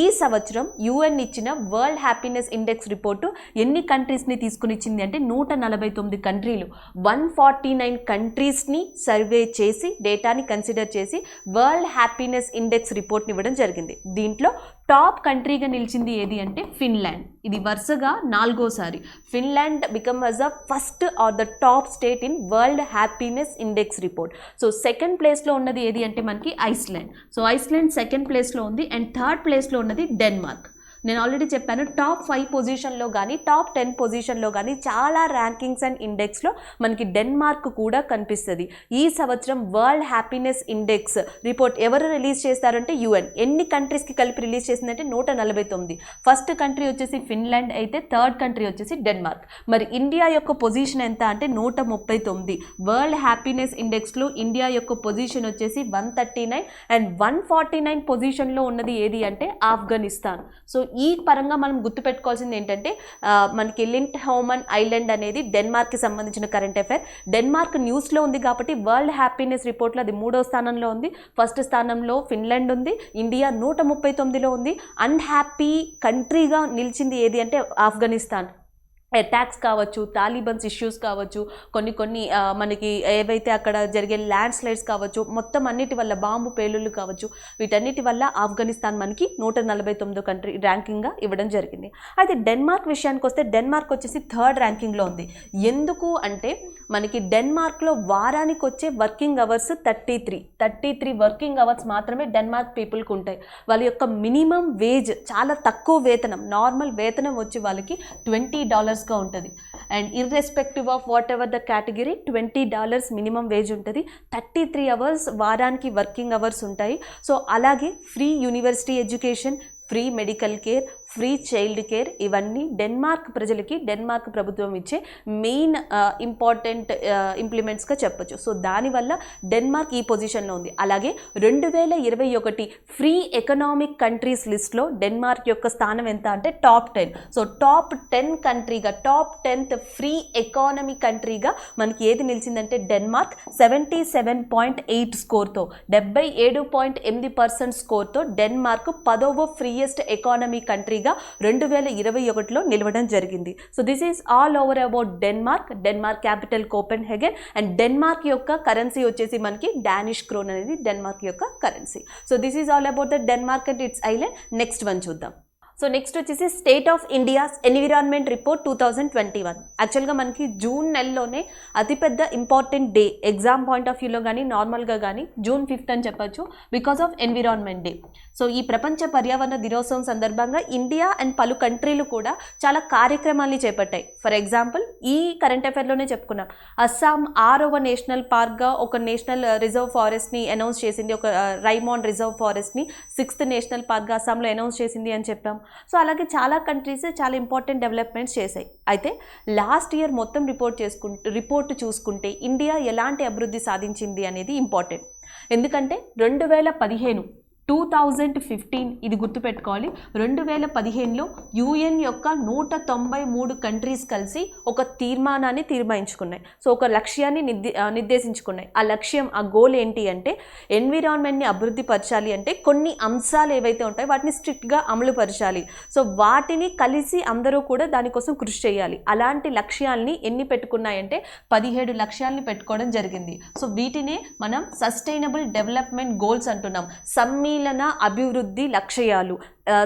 ఈ సంవత్సరం యుఎన్ ఇచ్చిన వరల్డ్ హ్యాపీనెస్ ఇండెక్స్ రిపోర్టు ఎన్ని కంట్రీస్ని తీసుకుని ఇచ్చింది అంటే 149 కంట్రీలు, 149 కంట్రీస్ని సర్వే చేసి డేటాని కన్సిడర్ చేసి వరల్డ్ హ్యాపీనెస్ ఇండెక్స్ రిపోర్ట్ని ఇవ్వడం జరిగింది. దీంట్లో టాప్ కంట్రీగా నిలిచింది ఏది అంటే ఫిన్లాండ్. ఇది వరుసగా 4వసారి Finland become as a first or the top state in world happiness index report. So second ప్లేస్లో ఉన్నది ఏది అంటే మనకి ఐస్లాండ్. సో ఐస్లాండ్ సెకండ్ ప్లేస్లో ఉంది. అండ్ థర్డ్ ప్లేస్లో ఉన్నది డెన్మార్క్. నేను ఆల్రెడీ చెప్పాను, టాప్ 5 పొజిషన్లో కానీ టాప్ 10 పొజిషన్లో కానీ చాలా ర్యాంకింగ్స్ అండ్ ఇండెక్స్లో మనకి డెన్మార్క్ కూడా కనిపిస్తుంది. ఈ సంవత్సరం వరల్డ్ హ్యాపీనెస్ ఇండెక్స్ రిపోర్ట్ ఎవరు రిలీజ్ చేస్తారంటే యుఎన్. ఎన్ని కంట్రీస్కి కలిపి రిలీజ్ చేసిందంటే 149. ఫస్ట్ కంట్రీ వచ్చేసి ఫిన్లాండ్ అయితే థర్డ్ కంట్రీ వచ్చేసి డెన్మార్క్. మరి ఇండియా యొక్క పొజిషన్ ఎంత అంటే 139. వరల్డ్ హ్యాపీనెస్ ఇండెక్స్లో ఇండియా యొక్క పొజిషన్ వచ్చేసి 139. అండ్ 149 పొజిషన్లో ఉన్నది ఏది అంటే ఆఫ్ఘనిస్తాన్. సో ఈ పరంగా మనం గుర్తుపెట్టుకోవాల్సింది ఏంటంటే మనకి లింట్ హోమన్ ఐలాండ్ అనేది డెన్మార్క్కి సంబంధించిన కరెంట్ అఫైర్. డెన్మార్క్ న్యూస్లో ఉంది కాబట్టి వరల్డ్ హ్యాపీనెస్ రిపోర్ట్లో అది 3వ స్థానంలో ఉంది. ఫస్ట్ స్థానంలో ఫిన్లాండ్ ఉంది. ఇండియా 139లో ఉంది. అన్హ్యాపీ కంట్రీగా నిలిచింది ఏది అంటే ఆఫ్ఘనిస్తాన్. అటాక్స్ కావచ్చు, తాలిబన్స్ ఇష్యూస్ కావచ్చు, కొన్ని మనకి ఏవైతే అక్కడ జరిగే ల్యాండ్ స్లైడ్స్ కావచ్చు, మొత్తం అన్నిటి వల్ల బాంబు పేలుళ్ళు కావచ్చు, వీటన్నిటి వల్ల ఆఫ్ఘనిస్తాన్ మనకి 149 కంట్రీ ర్యాంకింగ్గా ఇవ్వడం జరిగింది. అయితే డెన్మార్క్ విషయానికి వస్తే డెన్మార్క్ వచ్చేసి థర్డ్ ర్యాంకింగ్లో ఉంది. ఎందుకు అంటే మనకి డెన్మార్క్లో వారానికి వచ్చే వర్కింగ్ అవర్స్ 33 వర్కింగ్ అవర్స్ మాత్రమే డెన్మార్క్ పీపుల్కి ఉంటాయి. వాళ్ళ యొక్క మినిమం వేజ్ చాలా తక్కువ వేతనం, నార్మల్ వేతనం వచ్చి వాళ్ళకి $20 ఉంటుంది. And irrespective of what ever the category $20 minimum wage ఉంటుంది. 33 అవర్స్ వారానికి వర్కింగ్ అవర్స్ ఉంటాయి. సో అలాగే free university education, free medical care, free child care, ఇవన్నీ డెన్మార్క్ ప్రజలకి డెన్మార్క్ ప్రభుత్వం ఇచ్చే మెయిన్ ఇంపార్టెంట్ ఇంప్లిమెంట్స్గా చెప్పొచ్చు. సో దానివల్ల డెన్మార్క్ ఈ పొజిషన్లో ఉంది. అలాగే 2021 ఫ్రీ ఎకనామిక్ కంట్రీస్ లిస్ట్లో డెన్మార్క్ యొక్క స్థానం ఎంత అంటే టాప్ 10. సో టాప్ 10 కంట్రీగా, టాప్ 10th ఫ్రీ ఎకానమీ కంట్రీగా మనకి ఏది నిలిచిందంటే డెన్మార్క్ 77.8 స్కోర్తో, 77.8% స్కోర్తో డెన్మార్క్ 10వ ఫ్రీయెస్ట్ ఎకానమీ కంట్రీగా 2021లో నిలవడం జరిగింది. So this is all over about Denmark. Denmark capital Copenhagen and Denmark యొక్క కరెన్సీ వచ్చేసి మనకి డానిష్ క్రోన్ అనేది డెన్మార్క్ యొక్క currency. So this is all about the Denmark and its island. Next one చూద్దాం. సో నెక్స్ట్ వచ్చేసి state of India's environment report 2021. యాక్చువల్గా మనకి June నెలలోనే అతిపెద్ద important day exam point of వ్యూలో కానీ నార్మల్గా కానీ June 5th అని చెప్పొచ్చు, because of environment day. So ఈ ప్రపంచ పర్యావరణ దినోత్సవం సందర్భంగా ఇండియా అండ్ పలు కంట్రీలు కూడా చాలా కార్యక్రమాల్ని చేపట్టాయి. ఫర్ ఎగ్జాంపుల్ ఈ కరెంట్ అఫైర్లోనే చెప్పుకున్నాం, అస్సాం 6వ నేషనల్ పార్క్గా ఒక నేషనల్ రిజర్వ్ ఫారెస్ట్ని అనౌన్స్ చేసింది, ఒక రైమాండ్ రిజర్వ్ ఫారెస్ట్ని 6th నేషనల్ పార్క్గా అస్సాంలో అనౌన్స్ చేసింది అని చెప్పాం. సో అలాగే చాలా కంట్రీస్ చాలా ఇంపార్టెంట్ డెవలప్మెంట్స్ చేశాయి. అయితే లాస్ట్ ఇయర్ మొత్తం రిపోర్ట్ చూసుకుంటే ఇండియా ఎలాంటి అభివృద్ధి సాధించింది అనేది ఇంపార్టెంట్. ఎందుకంటే 2015 ఇది గుర్తుపెట్టుకోవాలి, 2015లో UN యొక్క 193 కంట్రీస్ కలిసి ఒక తీర్మానాన్ని తీర్మానించుకున్నాయి. సో ఒక లక్ష్యాన్ని నిర్దేశించుకున్నాయి. ఆ లక్ష్యం, ఆ గోల్ ఏంటి అంటే ఎన్విరాన్మెంట్ని అభివృద్ధి పరచాలి అంటే కొన్ని అంశాలు ఏవైతే ఉంటాయో వాటిని స్ట్రిక్ట్గా అమలు పరచాలి. సో వాటిని కలిసి అందరూ కూడా దానికోసం కృషి చేయాలి. అలాంటి లక్ష్యాల్ని ఎన్ని పెట్టుకున్నాయంటే 17 లక్ష్యాల్ని పెట్టుకోవడం జరిగింది. సో వీటినే మనం సస్టైనబుల్ డెవలప్మెంట్ గోల్స్ అంటున్నాం. అభివృద్ధి లక్ష్యాలు,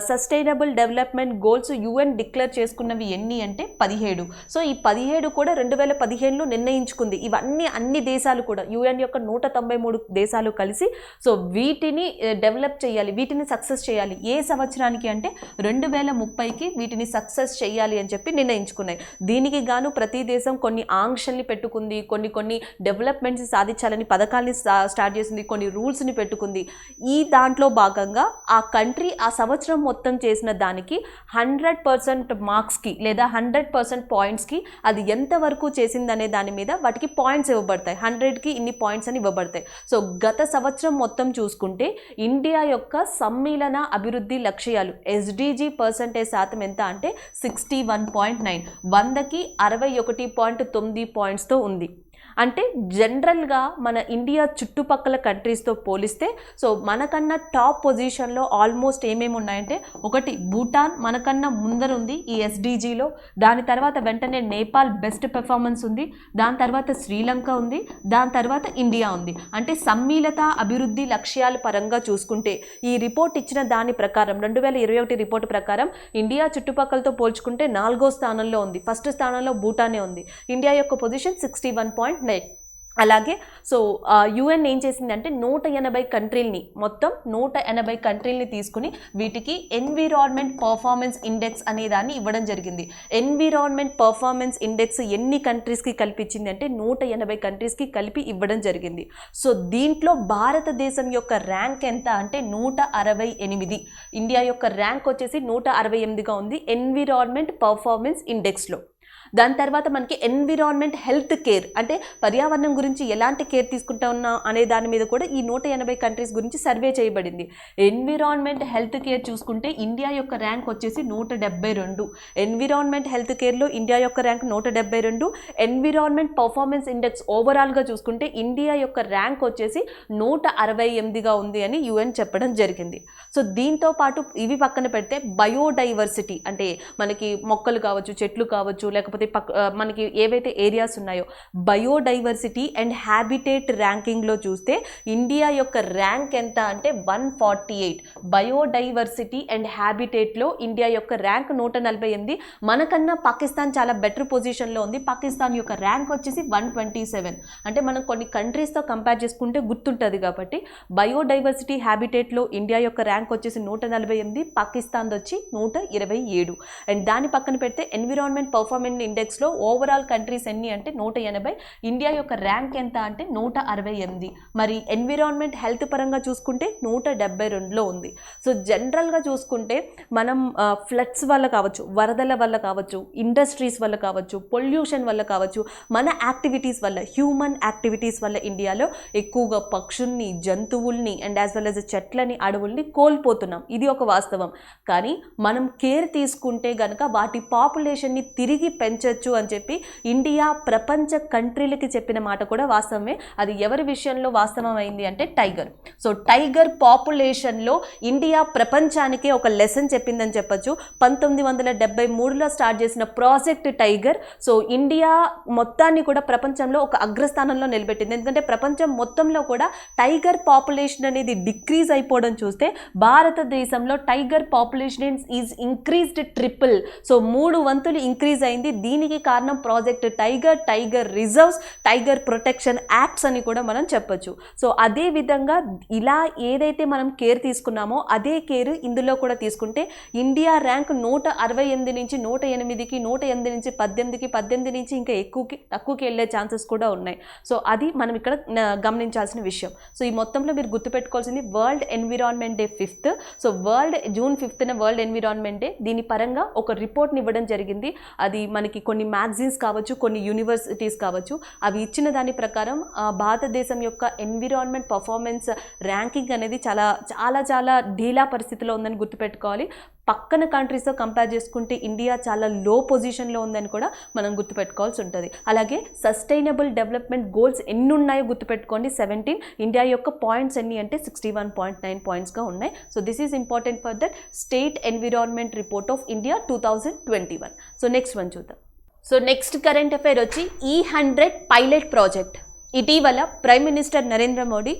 sustainable development goals UN declare చేసుకున్నవి ఎన్ని అంటే 17. సో ఈ 17 కూడా 2015లో నిర్ణయించుకుంది. ఇవన్నీ అన్ని దేశాలు కూడా UN యొక్క 193 దేశాలు కలిసి సో వీటిని డెవలప్ చేయాలి, వీటిని సక్సెస్ చేయాలి. ఏ సంవత్సరానికి అంటే 2030కి వీటిని సక్సెస్ చేయాలి అని చెప్పి నిర్ణయించుకున్నాయి. దీనికి గాను ప్రతి దేశం కొన్ని ఆంక్షల్ని పెట్టుకుంది, కొన్ని డెవలప్మెంట్స్ సాధించాలని పథకాల్ని స్టార్ట్ చేసింది, కొన్ని రూల్స్ని పెట్టుకుంది. ఈ దాంట్లో భాగంగా ఆ కంట్రీ ఆ సంవత్సరం మొత్తం చేసిన దానికి 100% మార్క్స్కి లేదా 100% పాయింట్స్కి అది ఎంతవరకు చేసిందనే దాని మీద వాటికి పాయింట్స్ ఇవ్వబడతాయి. 100కి ఇన్ని పాయింట్స్ అని ఇవ్వబడతాయి. సో గత సంవత్సరం మొత్తం చూసుకుంటే ఇండియా యొక్క సమ్మిళన అభివృద్ధి లక్ష్యాలు SDG పర్సెంటేజ్ శాతం ఎంత అంటే 61.9, 100కి 61.9 పాయింట్స్తో ఉంది. అంటే జనరల్గా మన ఇండియా చుట్టుపక్కల కంట్రీస్తో పోలిస్తే సో మనకన్నా టాప్ పొజిషన్లో ఆల్మోస్ట్ ఏమేమి ఉన్నాయంటే, ఒకటి భూటాన్ మనకన్నా ముందరుంది ఈ SDGలో, దాని తర్వాత వెంటనే నేపాల్ బెస్ట్ పెర్ఫార్మెన్స్ ఉంది, దాని తర్వాత శ్రీలంక ఉంది, దాని తర్వాత ఇండియా ఉంది. అంటే సమ్మిళిత అభివృద్ధి లక్ష్యాల పరంగా చూసుకుంటే ఈ రిపోర్ట్ ఇచ్చిన దాని ప్రకారం 2021 రిపోర్ట్ ప్రకారం ఇండియా చుట్టుపక్కలతో పోల్చుకుంటే 4వ స్థానంలో ఉంది. ఫస్ట్ స్థానంలో భూటానే ఉంది. ఇండియా యొక్క పొజిషన్ 61.9. అలాగే సో UN ఏం చేసిందంటే 180 కంట్రీల్ని, మొత్తం 180 కంట్రీల్ని తీసుకుని వీటికి ఎన్విరాన్మెంట్ పర్ఫార్మెన్స్ ఇండెక్స్ అనే దాన్ని ఇవ్వడం జరిగింది. ఎన్విరాన్మెంట్ పర్ఫార్మెన్స్ ఇండెక్స్ ఎన్ని కంట్రీస్కి కల్పించింది అంటే 180 కంట్రీస్కి కలిపి ఇవ్వడం జరిగింది. సో దీంట్లో భారతదేశం యొక్క ర్యాంక్ ఎంత అంటే 168. ఇండియా యొక్క ర్యాంక్ వచ్చేసి 168గా ఉంది ఎన్విరాన్మెంట్ పర్ఫార్మెన్స్ ఇండెక్స్లో. దాని తర్వాత మనకి ఎన్విరాన్మెంట్ హెల్త్ కేర్ అంటే పర్యావరణం గురించి ఎలాంటి కేర్ తీసుకుంటా ఉన్నా అనే దాని మీద కూడా ఈ 180 కంట్రీస్ గురించి సర్వే చేయబడింది. ఎన్విరాన్మెంట్ హెల్త్ కేర్ చూసుకుంటే ఇండియా యొక్క ర్యాంక్ వచ్చేసి 172. ఎన్విరాన్మెంట్ హెల్త్ కేర్లో ఇండియా యొక్క ర్యాంక్ 172. ఎన్విరాన్మెంట్ పర్ఫార్మెన్స్ ఇండెక్స్ ఓవరాల్గా చూసుకుంటే ఇండియా యొక్క ర్యాంక్ వచ్చేసి 168గా ఉంది అని UN చెప్పడం జరిగింది. సో దీంతో పాటు ఇవి పక్కన పెడితే బయోడైవర్సిటీ అంటే మనకి మొక్కలు కావచ్చు, చెట్లు కావచ్చు, లేకపోతే మనకి ఏవైతే ఏరియాస్ ఉన్నాయో బయోడైవర్సిటీ అండ్ హ్యాబిటేట్ ర్యాంకింగ్లో చూస్తే ఇండియా యొక్క ర్యాంక్ ఎంత అంటే 148. బయోడైవర్సిటీ అండ్ హ్యాబిటేట్లో ఇండియా యొక్క ర్యాంక్ 148. మనకన్నా పాకిస్తాన్ చాలా బెటర్ పొజిషన్లో ఉంది. పాకిస్తాన్ యొక్క ర్యాంక్ వచ్చేసి 127. అంటే మనం కొన్ని కంట్రీస్తో కంపేర్ చేసుకుంటే గుర్తుంటుంది కాబట్టి బయోడైవర్సిటీ హ్యాబిటేట్లో ఇండియా యొక్క ర్యాంక్ వచ్చేసి 148, పాకిస్తాన్ వచ్చి 127. అండ్ దాని పక్కన పెడితే ఎన్విరాన్మెంట్ పర్ఫార్మెన్స్ ఇండెక్స్లో ఓవరాల్ కంట్రీస్ ఎన్ని అంటే 180, ఇండియా యొక్క ర్యాంక్ ఎంత అంటే 168. మరి ఎన్విరాన్మెంట్ హెల్త్ పరంగా చూసుకుంటే 172లో ఉంది. సో జనరల్గా చూసుకుంటే మనం ఫ్లడ్స్ వల్ల కావచ్చు, వరదల వల్ల కావచ్చు, ఇండస్ట్రీస్ వల్ల కావచ్చు, పొల్యూషన్ వల్ల కావచ్చు, మన యాక్టివిటీస్ వల్ల, హ్యూమన్ యాక్టివిటీస్ వల్ల ఇండియాలో ఎక్కువగా పక్షుల్ని, జంతువుల్ని అండ్ యాజ్ వెల్ యాజ్ చెట్లని, అడవుల్ని కోల్పోతున్నాం. ఇది ఒక వాస్తవం. కానీ మనం కేర్ తీసుకుంటే గనక వాటి పాపులేషన్ని తిరిగి పెంచొచ్చు అని చెప్పి ఇండియా ప్రపంచ కంట్రీలకి చెప్పిన మాట కూడా వాస్తవమే. అది ఎవరి విషయంలో వాస్తవం అయింది అంటే టైగర్. సో టైగర్ పాపులేషన్లో ఇండియా ప్రపంచానికే ఒక లెసన్ చెప్పిందని చెప్పొచ్చు. 1973లో స్టార్ట్ చేసిన ప్రాజెక్ట్ టైగర్ సో ఇండియా మొత్తాన్ని కూడా ప్రపంచంలో ఒక అగ్రస్థానంలో నిలబెట్టింది. ఎందుకంటే ప్రపంచం మొత్తంలో కూడా టైగర్ పాపులేషన్ అనేది డిక్రీజ్ అయిపోవడం చూస్తే భారతదేశంలో tiger population is increased triple. So 3 వంతులు ఇంక్రీజ్ అయింది. దీనికి కారణం project tiger, tiger reserves, tiger protection acts అని కూడా మనం చెప్పొచ్చు. సో అదే విధంగా ఇలా ఏదైతే మనం కేర్ తీసుకున్నామో అదే కేర్ ఇందులో కూడా తీసుకుంటే ఇండియా ర్యాంక్ 168 నుంచి 108కి, 108 నుంచి 18కి, 18 నుంచి ఇంకా తక్కువకి వెళ్ళే ఛాన్సెస్ కూడా ఉన్నాయి. సో అది మనం ఇక్కడ గమనించాల్సిన విషయం. సో ఈ మొత్తంలో మీరు గుర్తుపెట్టుకోవాల్సింది world environment day 5th. So June 5th world environment day. దీని పరంగా ఒక రిపోర్ట్ని ఇవ్వడం జరిగింది. అది మనకి కొన్ని మ్యాగజైన్స్ కావచ్చు, కొన్ని యూనివర్సిటీస్ కావచ్చు, అవి ఇచ్చిన దాని ప్రకారం భారతదేశం యొక్క ఎన్విరాన్మెంట్ పర్ఫార్మెన్స్ ర్యాంకింగ్ అనేది చాలా చాలా చాలా ఢీలా పరిస్థితిలో ఉందని గుర్తుపెట్టుకోవాలి. పక్కన కంట్రీస్తో కంపేర్ చేసుకుంటే ఇండియా చాలా లో పొజిషన్లో ఉందని కూడా మనం గుర్తుపెట్టుకోవాల్సి ఉంటుంది. అలాగే సస్టైనబుల్ డెవలప్మెంట్ గోల్స్ ఎన్ని ఉన్నాయో గుర్తుపెట్టుకోండి, 17. ఇండియా యొక్క పాయింట్స్ ఎన్ని అంటే 61.9 పాయింట్స్గా ఉన్నాయి. So this is important for that state environment report of India 2021. So next one చూద్దాం. సో నెక్స్ట్ కరెంట్ అఫైర్ వచ్చి E100 పైలట్ ప్రాజెక్ట్. ఇటీవల prime minister Narendra Modi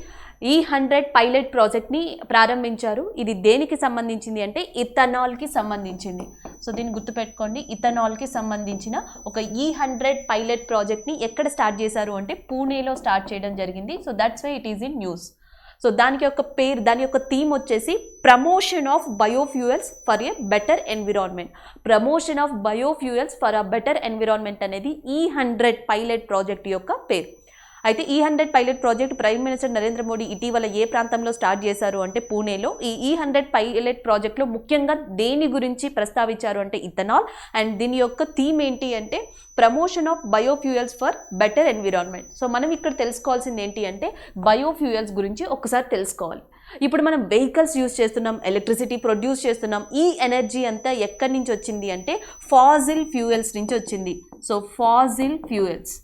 E100 pilot ప్రాజెక్ట్ని ప్రారంభించారు. ఇది దేనికి సంబంధించింది అంటే ఇథనాల్కి సంబంధించింది. సో దీన్ని గుర్తుపెట్టుకోండి, ఇథనాల్కి సంబంధించిన ఒక E100 పైలట్ ప్రాజెక్ట్ని ఎక్కడ స్టార్ట్ చేశారు అంటే పూణేలో స్టార్ట్ చేయడం జరిగింది. So that's why it is in news. So దాని యొక్క థీమ్ వచ్చేసి promotion of biofuels for a better environment. Promotion of biofuels for a better environment అనేది E100 పైలట్ ప్రాజెక్ట్ యొక్క పేరు. అయితే E100 pilot project prime minister Narendra Modi ఇటీవల ఏ ప్రాంతంలో స్టార్ట్ చేశారు అంటే పూణేలో. ఈ E100 పైలట్ ప్రాజెక్ట్లో ముఖ్యంగా దేని గురించి ప్రస్తావించారు అంటే ఇథనాల్. అండ్ దీని యొక్క థీమ్ ఏంటి అంటే promotion of biofuels for better environment. So మనం ఇక్కడ తెలుసుకోవాల్సింది ఏంటి అంటే బయోఫ్యూయల్స్ గురించి ఒకసారి తెలుసుకోవాలి. ఇప్పుడు మనం వెహికల్స్ యూజ్ చేస్తున్నాం, ఎలక్ట్రిసిటీ ప్రొడ్యూస్ చేస్తున్నాం. ఈ ఎనర్జీ అంతా ఎక్కడి నుంచి వచ్చింది అంటే ఫాజిల్ ఫ్యూయల్స్ నుంచి వచ్చింది. సో ఫాజిల్ ఫ్యూయల్స్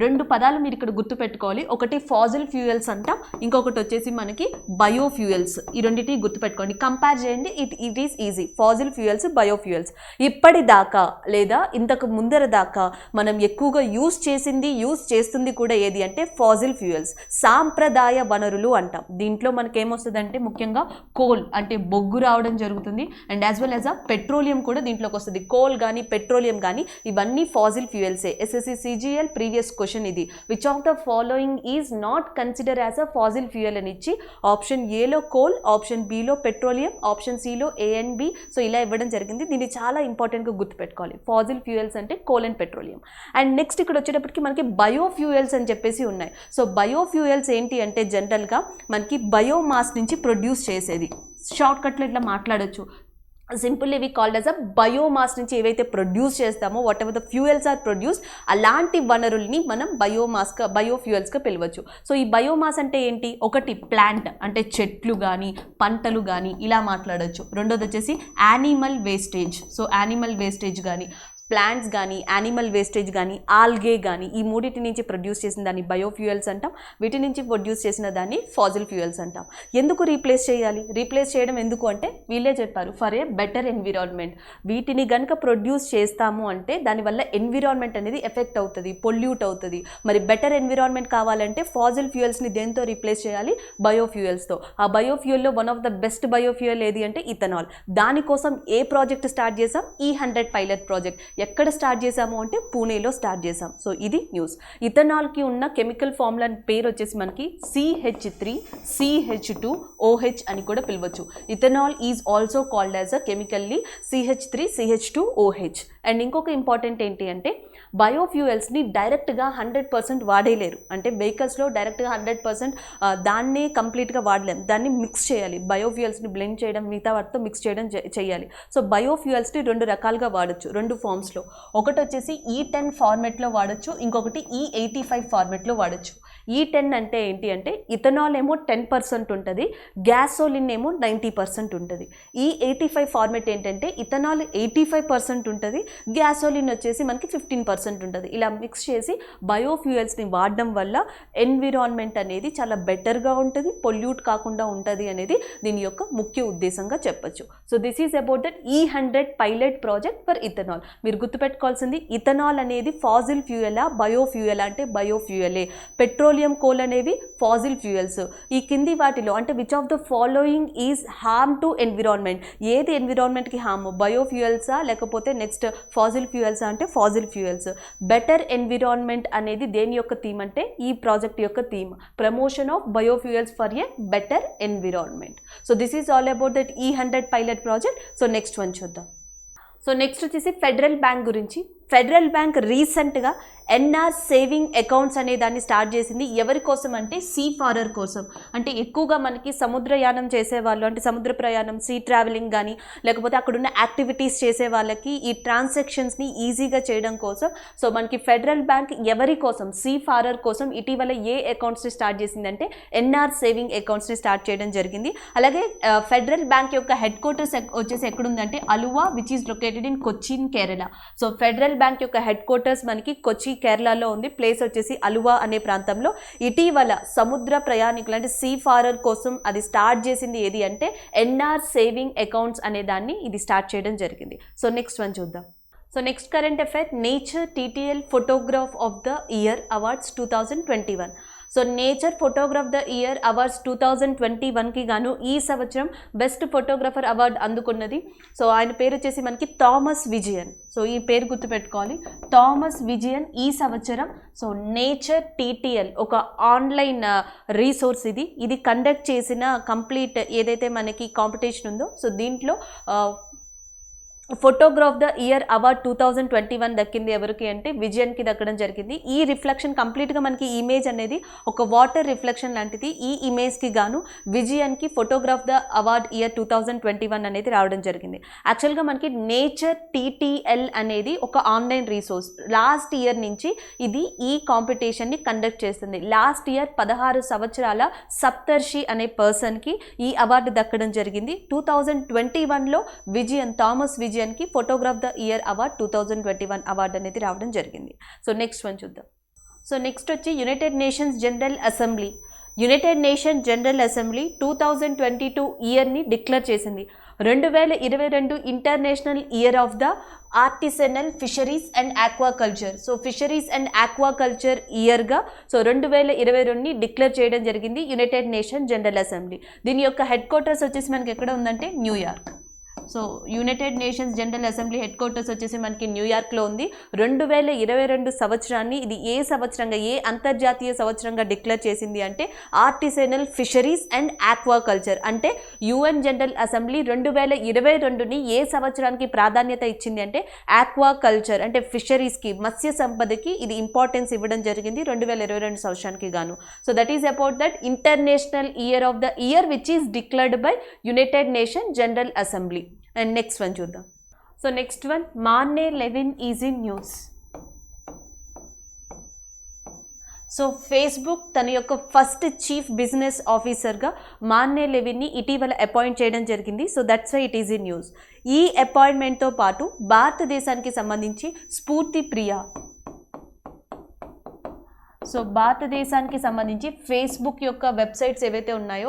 2 పదాలు మీరు ఇక్కడ గుర్తుపెట్టుకోవాలి. ఒకటి ఫాజిల్ ఫ్యూయల్స్ అంటాం, ఇంకొకటి వచ్చేసి మనకి బయోఫ్యూయల్స్. ఈ రెండింటిని గుర్తుపెట్టుకోండి, కంపేర్ చేయండి. It is easy. Fossil fuels, biofuels. ఇప్పటిదాకా లేదా ఇంతకు ముందర దాకా మనం ఎక్కువగా యూజ్ చేస్తుంది కూడా ఏది అంటే ఫాజిల్ ఫ్యూయల్స్, సాంప్రదాయ వనరులు అంటాం. దీంట్లో మనకి ఏమొస్తుందంటే ముఖ్యంగా కోల్ అంటే బొగ్గు రావడం జరుగుతుంది. And as well as a petroleum కూడా దీంట్లోకి వస్తుంది. కోల్ కానీ పెట్రోలియం కానీ ఇవన్నీ ఫాజిల్ ఫ్యూయల్సే. SSC CGL ప్రీవియస్ క్వశ్చన్ ఇది. Which of the following is not consider as a fossil fuel అని ఇచ్చి ఆప్షన్ ఏలో కోల్, ఆప్షన్ బిలో పెట్రోలియం, ఆప్షన్ సిలో A and B. సో ఇలా ఇవ్వడం జరిగింది. దీన్ని చాలా ఇంపార్టెంట్గా గుర్తుపెట్టుకోవాలి. ఫాజిల్ ఫ్యూయల్స్ అంటే coal and petroleum. And next ఇక్కడ వచ్చేటప్పటికి మనకి బయోఫ్యూయల్స్ అని చెప్పేసి ఉన్నాయి. సో బయోఫ్యూయల్స్ ఏంటి అంటే జనరల్గా మనకి బయోమాస్ నుంచి ప్రొడ్యూస్ చేసేది. షార్ట్కట్లో ఇట్లా మాట్లాడొచ్చు. Simply we called as a biomass నుంచి ఏవైతే ప్రొడ్యూస్ చేస్తామో whatever the fuels are produce, అలాంటి వనరుల్ని మనం బయోఫ్యూయల్స్గా పిలవచ్చు. సో ఈ బయోమాస్ అంటే ఏంటి? ఒకటి ప్లాంట్ అంటే చెట్లు కానీ పంటలు కానీ ఇలా మాట్లాడవచ్చు. రెండోది వచ్చేసి animal wastage. So animal wastage కానీ ప్లాంట్స్ కానీ యానిమల్ వేస్టేజ్ కానీ ఆల్గే కానీ ఈ మూడింటి నుంచి ప్రొడ్యూస్ చేసిన దాన్ని బయోఫ్యూయల్స్ అంటాం. వీటి నుంచి ప్రొడ్యూస్ చేసిన దాన్ని ఫాజిల్ ఫ్యూయల్స్ అంటాం. ఎందుకు రీప్లేస్ చేయాలి? రీప్లేస్ చేయడం ఎందుకు అంటే వీళ్ళే చెప్పారు ఫర్ ఏ బెటర్ ఎన్విరాన్మెంట్. వీటిని కనుక ప్రొడ్యూస్ చేస్తాము అంటే దానివల్ల ఎన్విరాన్మెంట్ అనేది ఎఫెక్ట్ అవుతుంది, పొల్యూట్ అవుతుంది. మరి బెటర్ ఎన్విరాన్మెంట్ కావాలంటే ఫాజిల్ ఫ్యూయల్స్ని దేంతో రీప్లేస్ చేయాలి? బయోఫ్యూయల్స్తో. ఆ బయోఫ్యూయల్లో one of the best biofuel ఏది అంటే ఇథనాల్. దానికోసం ఏ ప్రాజెక్ట్ స్టార్ట్ చేసాం? E100 pilot project. ఎక్కడ స్టార్ట్ చేసాము అంటే పూణేలో స్టార్ట్ చేసాం. సో ఇది న్యూస్. ఇథనాల్కి ఉన్న కెమికల్ ఫార్ములా పేరు వచ్చేసి మనకి CH3CH2OH అని కూడా పిలవచ్చు. Ethanol is also called as a chemically CH3CH2OH. And ఇంకొక ఇంపార్టెంట్ ఏంటి అంటే బయోఫ్యూయల్స్ని డైరెక్ట్గా 100% వాడేయలేరు. అంటే వెహికల్స్లో డైరెక్ట్గా 100% దాన్ని కంప్లీట్గా వాడలేం. దాన్ని మిక్స్ చేయాలి, బయోఫ్యూయల్స్ని బ్లెండ్ చేయడం, మిగతా వాటితో మిక్స్ చేయడం చేయాలి. సో బయోఫ్యూయల్స్ని 2 రకాలుగా వాడచ్చు, 2 ఫార్మ్స్లో. ఒకటి వచ్చేసి E10 ఫార్మెట్లో వాడచ్చు, ఇంకొకటి E85 ఫార్మెట్లో వాడచ్చు. E10 అంటే ఏంటి అంటే ఇథనాల్ ఏమో 10% ఉంటుంది, గ్యాసోలిన్ ఏమో 90% ఉంటుంది. E85 ఫార్మెట్ ఏంటంటే ఇథనాల్ 85% ఉంటుంది, గ్యాసోలిన్ వచ్చేసి మనకి 15% ఉంటుంది. ఇలా మిక్స్ చేసి బయోఫ్యూయల్స్ని వాడడం వల్ల ఎన్విరాన్మెంట్ అనేది చాలా బెటర్గా ఉంటుంది, పొల్యూట్ కాకుండా ఉంటుంది అనేది దీని యొక్క ముఖ్య ఉద్దేశంగా చెప్పచ్చు. So this is about that E100 pilot project for ethanol. మీరు గుర్తుపెట్టుకోవాల్సింది ఇథనాల్ అనేది ఫాజిల్ ఫ్యూయలా బయోఫ్యూయలా అంటే బయోఫ్యూయలే. పెట్రోలియం కోల్ అనేవి ఫాజిల్ ఫ్యూయల్స్. ఈ కింది వాటిలో అంటే which of the following is harm to environment, ఏది ఎన్విరాన్మెంట్కి హార్మ్, బయోఫ్యూయల్సా లేకపోతే నెక్స్ట్ ఫాజిల్ ఫ్యూయల్సా అంటే ఫాజిల్ ఫ్యూయల్స్. బెటర్ ఎన్విరాన్మెంట్ అనేది దేని యొక్క థీమ్ అంటే ఈ ప్రాజెక్ట్ యొక్క theme, promotion of biofuels for a better environment. So this is all about that E100 pilot project. So next one చూద్దాం. సో నెక్స్ట్ వచ్చేసి ఫెడరల్ బ్యాంక్ గురించి. ఫెడరల్ బ్యాంక్ రీసెంట్గా ఎన్ఆర్ సేవింగ్ అకౌంట్స్ అనే దాన్ని start చేసింది. ఎవరి కోసం అంటే సీ ఫారర్ కోసం. అంటే ఎక్కువగా మనకి సముద్రయానం చేసేవాళ్ళు, అంటే సముద్ర ప్రయాణం, సీ ట్రావెలింగ్ కానీ లేకపోతే అక్కడున్న యాక్టివిటీస్ చేసే వాళ్ళకి ఈ ట్రాన్సాక్షన్స్ని ఈజీగా చేయడం కోసం సో మనకి ఫెడరల్ బ్యాంక్ ఎవరి కోసం, సీ ఫారర్ కోసం ఇటీవల ఏ అకౌంట్స్ని స్టార్ట్ చేసిందంటే ఎన్ఆర్ సేవింగ్ అకౌంట్స్ని స్టార్ట్ చేయడం జరిగింది. అలాగే ఫెడరల్ బ్యాంక్ యొక్క హెడ్ క్వార్టర్స్ వచ్చేసి ఎక్కడుందంటే Aluva which is located in Cochin, Kerala. So federal bank యొక్క హెడ్ క్వార్టర్స్ మనకి కొచ్చి, కేరళలో ఉంది. ప్లేస్ వచ్చేసి అలువా అనే ప్రాంతంలో. ఇటీవల సముద్ర ప్రయాణికులు అంటే సీ ఫారర్ కోసం అది స్టార్ట్ చేసింది ఏది అంటే ఎన్ఆర్ సేవింగ్ అకౌంట్స్ అనే దాన్ని ఇది స్టార్ట్ చేయడం జరిగింది. సో నెక్స్ట్ వన్ చూద్దాం. So next current affair, nature TTL photograph of the year awards 2021. So nature photograph the year awards 2021కి గాను ఈ సంవత్సరం బెస్ట్ ఫోటోగ్రాఫర్ అవార్డు అందుకున్నది. సో ఆయన పేరు వచ్చేసి మనకి థామస్ విజయన్. సో ఈ పేరు గుర్తుపెట్టుకోవాలి, థామస్ విజయన్ ఈ సంవత్సరం. సో నేచర్ TTL ఒక ఆన్లైన్ రీసోర్స్ ఇది కండక్ట్ చేసిన కంప్లీట్ ఏదైతే మనకి కాంపిటీషన్ ఉందో సో దీంట్లో ఫోటోగ్రాఫ్ ద ఇయర్ అవార్డ్ 2021 దక్కింది ఎవరికి అంటే విజయన్కి దక్కడం జరిగింది. ఈ రిఫ్లెక్షన్ కంప్లీట్గా మనకి ఇమేజ్ అనేది ఒక వాటర్ రిఫ్లెక్షన్ లాంటిది. ఈ ఇమేజ్కి గాను విజయన్కి ఫోటోగ్రాఫ్ ద అవార్డ్ ఇయర్ 2021 అనేది రావడం జరిగింది. యాక్చువల్గా మనకి నేచర్ TTL అనేది ఒక ఆన్లైన్ రీసోర్స్. లాస్ట్ ఇయర్ నుంచి ఇది ఈ కాంపిటీషన్ని కండక్ట్ చేస్తుంది. లాస్ట్ ఇయర్ 16 సంవత్సరాల సప్తర్షి అనే పర్సన్కి ఈ అవార్డు దక్కడం జరిగింది. 2021లో థామస్ విజయన్కి photograph the year award 2021 award అనేది రావడం జరిగింది. సో నెక్స్ట్ వన్ చూద్దాం. సో నెక్స్ట్ వచ్చి united nations general assembly. United nation general assembly 2022 ఇయర్ని డిక్లేర్ చేసింది. 2022 international year of the artisanal fisheries and aquaculture. So fisheries and aquaculture ఇయర్గా so 2022ని declare చేయడం జరిగింది యునైటెడ్ నేషన్ జనరల్ అసెంబ్లీ. దీని యొక్క హెడ్ క్వార్టర్స్ వచ్చేసి మనకి ఎక్కడ ఉందంటే New York. So United nations general assembly head quarters వచ్చేసి మనకి న్యూయార్క్లో ఉంది. 2022 సంవత్సరాన్ని ఇది ఏ సంవత్సరంగా, ఏ అంతర్జాతీయ సంవత్సరంగా డిక్లేర్ చేసింది అంటే ఆర్టిసనల్ ఫిషరీస్ అండ్ ఆక్వాకల్చర్. అంటే UN జనరల్ అసెంబ్లీ 2022ని ఏ సంవత్సరానికి ప్రాధాన్యత ఇచ్చింది అంటే ఆక్వాకల్చర్ అంటే ఫిషరీస్కి, మత్స్య సంపదకి ఇది ఇంపార్టెన్స్ ఇవ్వడం జరిగింది 2022 సంవత్సరానికి గాను. So that is about that international year of the year which is declared by united nation general assembly. And next one చూద్దాం. So next one, Marne Levine is in news. So Facebook తన యొక్క first chief business ఆఫీసర్గా మార్నే లెవిన్ని ఇటీవల appoint చేయడం జరిగింది. So that's why it is in news. ఈ అపాయింట్మెంట్తో పాటు భారతదేశానికి సంబంధించి స్ఫూర్తి ప్రియ, సో భారతదేశానికి సంబంధించి ఫేస్బుక్ యొక్క వెబ్సైట్స్ ఏవైతే ఉన్నాయో,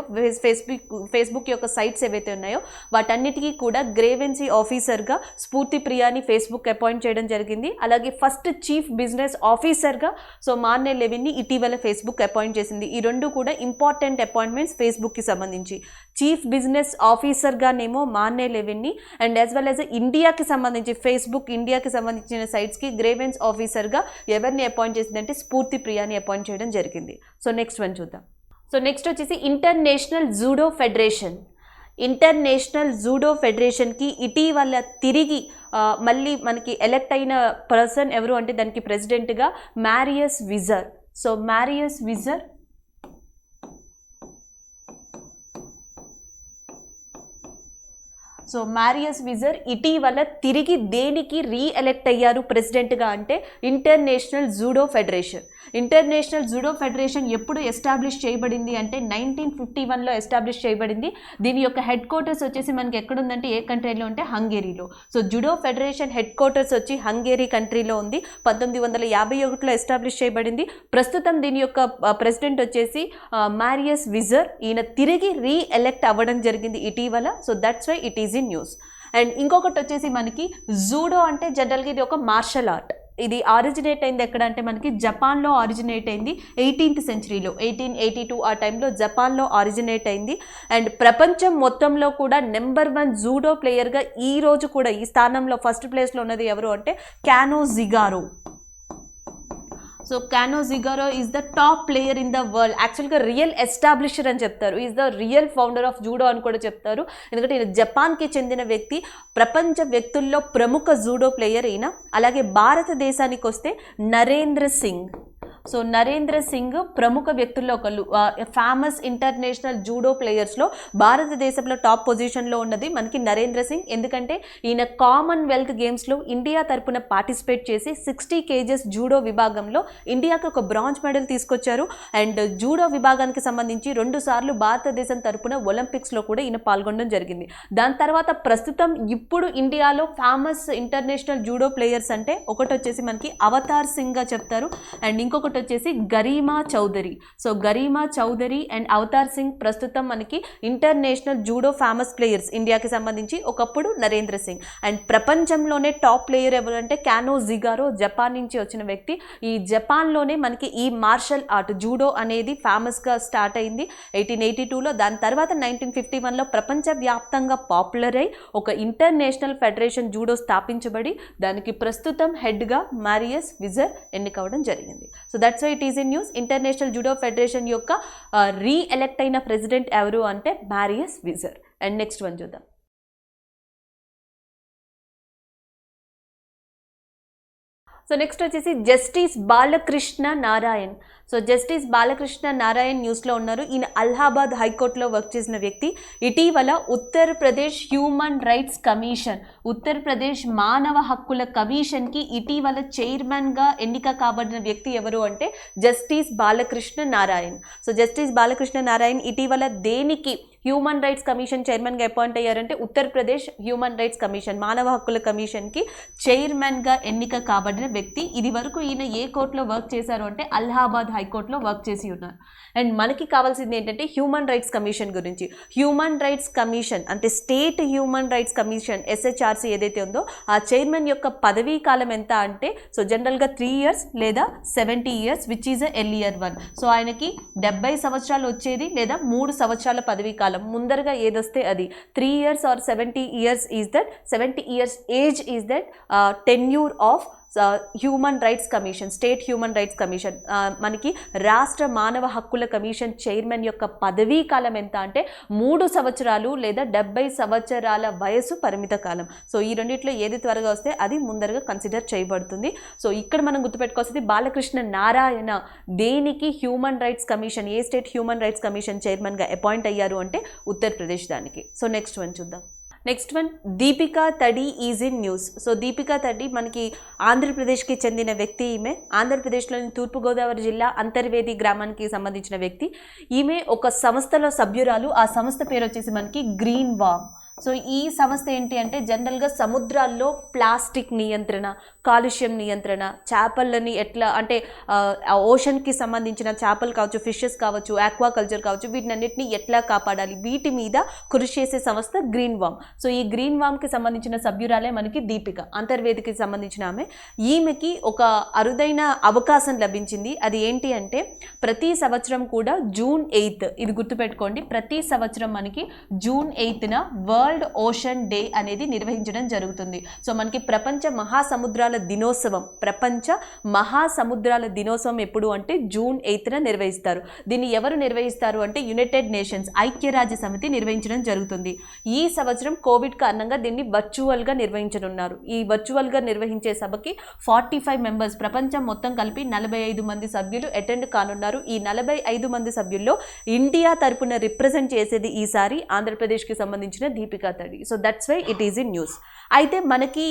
ఫేస్బుక్ యొక్క సైట్స్ ఏవైతే ఉన్నాయో వాటన్నిటికీ కూడా గ్రేవెన్సీ ఆఫీసర్గా స్ఫూర్తి ప్రియాని ఫేస్బుక్ అపాయింట్ చేయడం జరిగింది. అలాగే ఫస్ట్ చీఫ్ బిజినెస్ ఆఫీసర్గా సో మార్నే లెవిన్ని ఇటీవల ఫేస్బుక్ అపాయింట్ చేసింది. ఈ రెండు కూడా ఇంపార్టెంట్ అపాయింట్మెంట్స్ ఫేస్బుక్కి సంబంధించి. చీఫ్ బిజినెస్ ఆఫీసర్గానేమో మార్నే లెవిన్ని అండ్ యాజ్ వెల్ యాజ్ ఇండియాకి సంబంధించి ఫేస్బుక్ ఇండియాకి సంబంధించిన సైట్స్కి గ్రేవెన్స్ ఆఫీసర్గా ఎవరిని అపాయింట్ చేసిందంటే స్ఫూర్తి ప్రియాని అపాయింట్ చేయడం జరిగింది. సో నెక్స్ట్ వన్ చూద్దాం. సో నెక్స్ట్ వచ్చేసి international judo federation. International judo ఫెడరేషన్కి ఇటీవల తిరిగి మళ్ళీ మనకి ఎలెక్ట్ అయిన పర్సన్ ఎవరు అంటే దానికి ప్రెసిడెంట్గా మ్యారియస్ విజర్. సో మ్యారియస్ విజర్ ఇటీవల తిరిగి దేనికి రీఎలెక్ట్ అయ్యారు ప్రెసిడెంట్గా అంటే international judo federation. International judo federation ఎప్పుడు ఎస్టాబ్లిష్ చేయబడింది అంటే 1951లో ఎస్టాబ్లిష్ చేయబడింది. దీని యొక్క హెడ్ క్వార్టర్స్ వచ్చేసి మనకి ఎక్కడుందంటే ఏ కంట్రీలో అంటే హంగేరీలో. So judo federation head quarters వచ్చి హంగేరీ కంట్రీలో ఉంది. 1951లో ఎస్టాబ్లిష్ చేయబడింది. ప్రస్తుతం దీని యొక్క ప్రెసిడెంట్ వచ్చేసి మ్యారియస్ విజర్. ఈయన తిరిగి రీఎలెక్ట్ అవ్వడం జరిగింది ఇటీవల. So that's why it is in news. And ఇంకొకటి వచ్చేసి మనకి జూడో అంటే జనరల్గా ఇది ఒక మార్షల్ ఆర్ట్. ఇది ఆరిజినేట్ అయింది ఎక్కడ అంటే మనకి జపాన్లో ఆరిజినేట్ అయింది 18th సెంచరీలో, 1882 ఆ టైంలో జపాన్లో ఆరిజినేట్ అయింది. అండ్ ప్రపంచం మొత్తంలో కూడా నెంబర్ 1 జూడో ప్లేయర్గా ఈ రోజు కూడా ఈ స్థానంలో ఫస్ట్ ప్లేస్లో ఉన్నది ఎవరు అంటే Kano Jigoro. So Kano Jigoro is the top player in the world. యాక్చువల్గా రియల్ ఎస్టాబ్లిషర్ అని చెప్తారు, is the real founder of judo అని కూడా చెప్తారు. ఎందుకంటే ఈయన జపాన్కి చెందిన వ్యక్తి, ప్రపంచ వ్యక్తుల్లో ప్రముఖ జూడో ప్లేయర్ ఈయన. అలాగే భారతదేశానికి వస్తే నరేంద్ర సింగ్. సో నరేంద్ర సింగ్ ప్రముఖ వ్యక్తుల్లో ఒకళ్ళు, ఫేమస్ ఇంటర్నేషనల్ జూడో ప్లేయర్స్లో భారతదేశంలో టాప్ పొజిషన్లో ఉన్నది మనకి నరేంద్ర సింగ్. ఎందుకంటే ఈయన కామన్వెల్త్ గేమ్స్లో ఇండియా తరపున పార్టిసిపేట్ చేసి 60 kgs జూడో విభాగంలో ఇండియాకి ఒక బ్రాంజ్ మెడల్ తీసుకొచ్చారు. అండ్ జూడో విభాగానికి సంబంధించి 2 సార్లు భారతదేశం తరపున ఒలింపిక్స్లో కూడా ఈయన పాల్గొనడం జరిగింది. దాని తర్వాత ప్రస్తుతం ఇప్పుడు ఇండియాలో ఫేమస్ ఇంటర్నేషనల్ జూడో ప్లేయర్స్ అంటే ఒకటి వచ్చేసి మనకి అవతార్ సింగ్గా చెప్తారు. అండ్ ఇంకొకటి వచ్చేసి గరీమా చౌదరి. సో గరీమా చౌదరి అండ్ అవతార్ సింగ్ ప్రస్తుతం మనకి ఇంటర్నేషనల్ జూడో ఫేమస్ ప్లేయర్స్ ఇండియాకి సంబంధించి. ఒకప్పుడు నరేంద్ర సింగ్. అండ్ ప్రపంచంలోనే టాప్ ప్లేయర్ ఎవరంటే కానో జిగారో, జపాన్ నుంచి వచ్చిన వ్యక్తి. ఈ జపాన్లోనే మనకి ఈ మార్షల్ ఆర్ట్ జూడో అనేది ఫేమస్గా స్టార్ట్ అయింది 1882లో. దాని తర్వాత 1951లో ప్రపంచవ్యాప్తంగా పాపులర్ అయి ఒక ఇంటర్నేషనల్ ఫెడరేషన్ జూడో స్థాపించబడి దానికి ప్రస్తుతం హెడ్గా మ్యారియస్ విజర్ ఎన్నికవడం జరిగింది. So that's why it is in news. International judo federation యొక్క రీఎలెక్ట్ అయిన ప్రెసిడెంట్ ఎవరు అంటే Marius Vizer. And next one చూద్దాం. సో నెక్స్ట్ వచ్చేసి justice Balakrishna Narayan. So justice Balakrishna Narayan న్యూస్లో ఉన్నారు. ఈయన అలహాబాద్ హైకోర్టులో వర్క్ చేసిన వ్యక్తి. ఇటీవల Uttar Pradesh human rights commission, Uttar Pradesh మానవ హక్కుల కమిషన్కి ఇటీవల చైర్మన్గా ఎన్నిక కాబడిన వ్యక్తి ఎవరు అంటే justice Balakrishna Narayan. So justice Balakrishna Narayan ఇటీవల దేనికి హ్యూమన్ రైట్స్ కమిషన్ చైర్మన్గా అపాయింట్ అయ్యారంటే ఉత్తరప్రదేశ్ హ్యూమన్ రైట్స్ కమిషన్, మానవ హక్కుల కమిషన్కి చైర్మన్గా ఎన్నిక కాబడిన వ్యక్తి. ఇది వరకు ఈయన ఏ కోర్టులో వర్క్ చేశారు అంటే అలహాబాద్ హైకోర్టులో వర్క్ చేసి ఉన్నారు. అండ్ మనకి కావాల్సింది ఏంటంటే హ్యూమన్ రైట్స్ కమిషన్ గురించి. హ్యూమన్ రైట్స్ కమిషన్ అంటే state human rights commission SHRC ఏదైతే ఉందో ఆ చైర్మన్ యొక్క పదవీ కాలం ఎంత అంటే సో జనరల్గా 3 years లేదా 70 years which is earlier one. So ఆయనకి 70 సంవత్సరాలు వచ్చేది లేదా 3 సంవత్సరాల పదవీ కాలం. ముందరగా ఏదొస్తే అది 3 years or 70 years is that 70 years age is that tenure of human rights commission, state human rights commission. మనకి రాష్ట్ర మానవ హక్కుల కమిషన్ చైర్మన్ యొక్క పదవీ కాలం ఎంత అంటే 3 సంవత్సరాలు లేదా 70 సంవత్సరాల వయసు పరిమిత కాలం. సో ఈ రెండిట్లో ఏది త్వరగా వస్తే అది ముందరగా కన్సిడర్ చేయబడుతుంది. సో ఇక్కడ మనం గుర్తుపెట్టుకోవాల్సింది బాలకృష్ణ నారాయణ దేనికి హ్యూమన్ రైట్స్ కమిషన్, ఏ స్టేట్ హ్యూమన్ రైట్స్ కమిషన్ చైర్మన్గా అపాయింట్ అయ్యారు అంటే ఉత్తరప్రదేశ్ దానికి. సో నెక్స్ట్ వన్ చూద్దాం. నెక్స్ట్ వన్ దీపికా తడి is in news. So Deepika తడి మనకి ఆంధ్రప్రదేశ్కి చెందిన వ్యక్తి. ఈమె ఆంధ్రప్రదేశ్లోని తూర్పుగోదావరి జిల్లా అంతర్వేది గ్రామానికి సంబంధించిన వ్యక్తి. ఈమె ఒక సంస్థలో సభ్యురాలు. ఆ సంస్థ పేరు వచ్చేసి మనకి గ్రీన్ వామ్. సో ఈ సంస్థ ఏంటి అంటే జనరల్గా సముద్రాల్లో ప్లాస్టిక్ నియంత్రణ, కాలుష్యం నియంత్రణ, చేపలని ఎట్లా అంటే ఓషన్కి సంబంధించిన చేపలు కావచ్చు, ఫిషెస్ కావచ్చు, ఆక్వాకల్చర్ కావచ్చు, వీటినన్నిటిని ఎట్లా కాపాడాలి వీటి మీద కృషి చేసే సంస్థ గ్రీన్ వామ్. సో ఈ గ్రీన్ వామ్కి సంబంధించిన సభ్యురాలే మనకి దీపిక, అంతర్వేదికి సంబంధించిన ఆమె. ఈమెకి ఒక అరుదైన అవకాశం లభించింది. అది ఏంటి అంటే ప్రతి సంవత్సరం కూడా June 8th, ఇది గుర్తుపెట్టుకోండి, ప్రతి సంవత్సరం మనకి June 8th world ocean day అనేది నిర్వహించడం జరుగుతుంది. సో మనకి ప్రపంచ మహాసముద్రాల దినోత్సవం ఎప్పుడు అంటే జూన్ 8న నిర్వహిస్తారు. దీన్ని ఎవరు నిర్వహిస్తారు అంటే యునైటెడ్ నేషన్స్ ఐక్యరాజ్య సమితి నిర్వహించడం జరుగుతుంది. ఈ సంవత్సరం కోవిడ్ కారణంగా దీన్ని వర్చువల్గా నిర్వహించనున్నారు. ఈ వర్చువల్గా నిర్వహించే సభకి 45 మెంబర్స్, ప్రపంచం మొత్తం కలిపి 45 మంది సభ్యులు అటెండ్ కానున్నారు. ఈ 45 మంది సభ్యుల్లో ఇండియా తరపున రిప్రజెంట్ చేసేది ఈసారి ఆంధ్రప్రదేశ్కి సంబంధించిన Deepika Thadi. So that's why it is in news. అయితే మనకి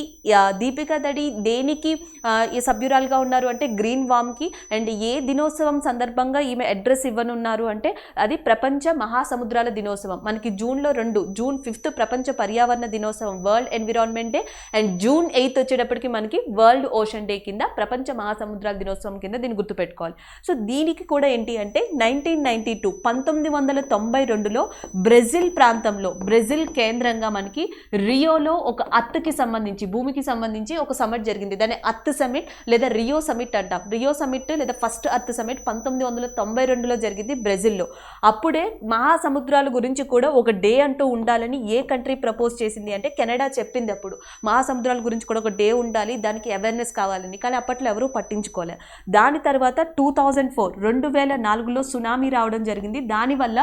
దీపికా తడి దేనికి ఈ సభ్యురాలుగా ఉన్నారు అంటే గ్రీన్ వామ్కి. అండ్ ఏ దినోత్సవం సందర్భంగా ఈమె అడ్రస్ ఇవ్వనున్నారు అంటే అది ప్రపంచ మహాసముద్రాల దినోత్సవం. మనకి జూన్లో 2, జూన్ 5 ప్రపంచ పర్యావరణ దినోత్సవం world environment day, and June 8 వచ్చేటప్పటికి మనకి వరల్డ్ ఓషన్ డే కింద ప్రపంచ మహాసముద్రాల దినోత్సవం కింద దీన్ని గుర్తుపెట్టుకోవాలి. సో దీనికి కూడా ఏంటి అంటే 1992లో బ్రెజిల్ ప్రాంతంలో, బ్రెజిల్ కేంద్రంగా మనకి రియోలో ఒక అర్త్కి సంబంధించి, భూమికి సంబంధించి ఒక సమిట్ జరిగింది. దాన్ని అర్త్ సమిట్ లేదా రియో సమిట్ అంటాం. రియో సమిట్ లేదా ఫస్ట్ అర్త్ సమిట్ 1992లో జరిగింది బ్రెజిల్లో. అప్పుడే మహాసముద్రాల గురించి కూడా ఒక డే అంటూ ఉండాలని ఏ కంట్రీ ప్రపోజ్ చేసింది అంటే కెనడా చెప్పింది. అప్పుడు మహాసముద్రాల గురించి కూడా ఒక డే ఉండాలి, దానికి అవేర్నెస్ కావాలని. కానీ అప్పట్లో ఎవరూ పట్టించుకోలే. దాని తర్వాత 2004లో సునామీ రావడం జరిగింది. దానివల్ల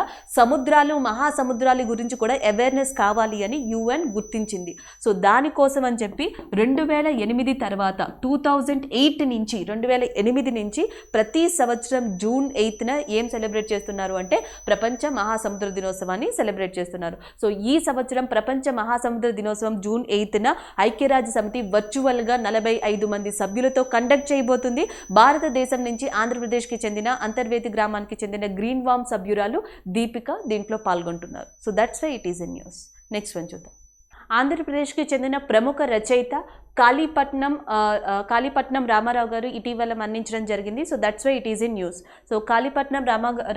మహాసముద్రాల గురించి కూడా అవేర్నెస్ కావాలి అని UN గుర్తించింది. సో దానికోసం అని చెప్పి 2008 తర్వాత 2008 నుంచి ప్రతి సంవత్సరం జూన్ 8న ఏం సెలబ్రేట్ చేస్తున్నారు అంటే ప్రపంచ మహాసముద్ర దినోత్సవాన్ని సెలబ్రేట్ చేస్తున్నారు. సో ఈ సంవత్సరం ప్రపంచ మహాసముద్ర దినోత్సవం జూన్ 8న ఐక్యరాజ్య సమితి వర్చువల్గా 45 మంది సభ్యులతో కండక్ట్ చేయబోతుంది. భారతదేశం నుంచి ఆంధ్రప్రదేశ్కి చెందిన అంతర్వేది గ్రామానికి చెందిన గ్రీన్ వామ్ సభ్యురాలు దీపిక దీంట్లో పాల్గొంటున్నారు. So that's why it is in news. Next one చూద్దాం. ఆంధ్రప్రదేశ్కి చెందిన ప్రముఖ రచయిత కాళీపట్నం రామారావు గారు ఇటీవల మరణించడం జరిగింది. So that's why it is in news. So Kalipatnam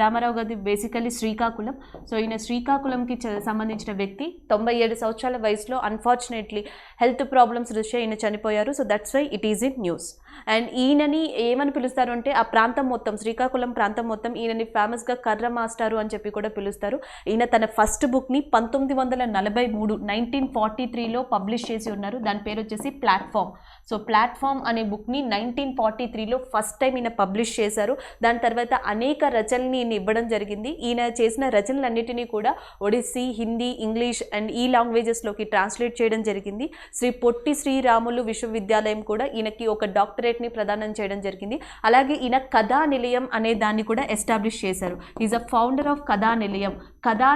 Ramarao గారి బేసికలీ శ్రీకాకుళం. సో ఈయన శ్రీకాకుళంకి సంబంధించిన వ్యక్తి. 97 సంవత్సరాల వయసులో అన్ఫార్చునేట్లీ హెల్త్ ప్రాబ్లమ్స్ దృష్ట్యా ఈయన చనిపోయారు. So that's why it is in news. And ఈయనని ఏమని పిలుస్తారు అంటే ఆ ప్రాంతం మొత్తం, శ్రీకాకుళం ప్రాంతం మొత్తం ఈయనని ఫేమస్గా కర్ర మాస్టారు అని చెప్పి కూడా పిలుస్తారు. ఈయన తన ఫస్ట్ బుక్ని 1943లో పబ్లిష్ చేసి ఉన్నారు. దాని పేరు వచ్చేసి ప్లాట్ఫామ్. సో ప్లాట్ఫామ్ అనే బుక్ని 1943లో ఫస్ట్ టైం ఈయన పబ్లిష్ చేశారు. దాని తర్వాత అనేక రచనల్ని ఈయన ఇవ్వడం జరిగింది. ఈయన చేసిన రచనలన్నిటినీ కూడా ఒడిస్సీ, హిందీ, ఇంగ్లీష్ అండ్ ఈ లాంగ్వేజెస్లోకి ట్రాన్స్లేట్ చేయడం జరిగింది. శ్రీ పొట్టి శ్రీరాములు విశ్వవిద్యాలయం కూడా ఈయనకి ఒక డాక్టరేట్ని ప్రదానం చేయడం జరిగింది. అలాగే ఈయన కథా నిలయం అనే దాన్ని కూడా ఎస్టాబ్లిష్ చేశారు. ఈజ్ అ ఫౌండర్ ఆఫ్ కథా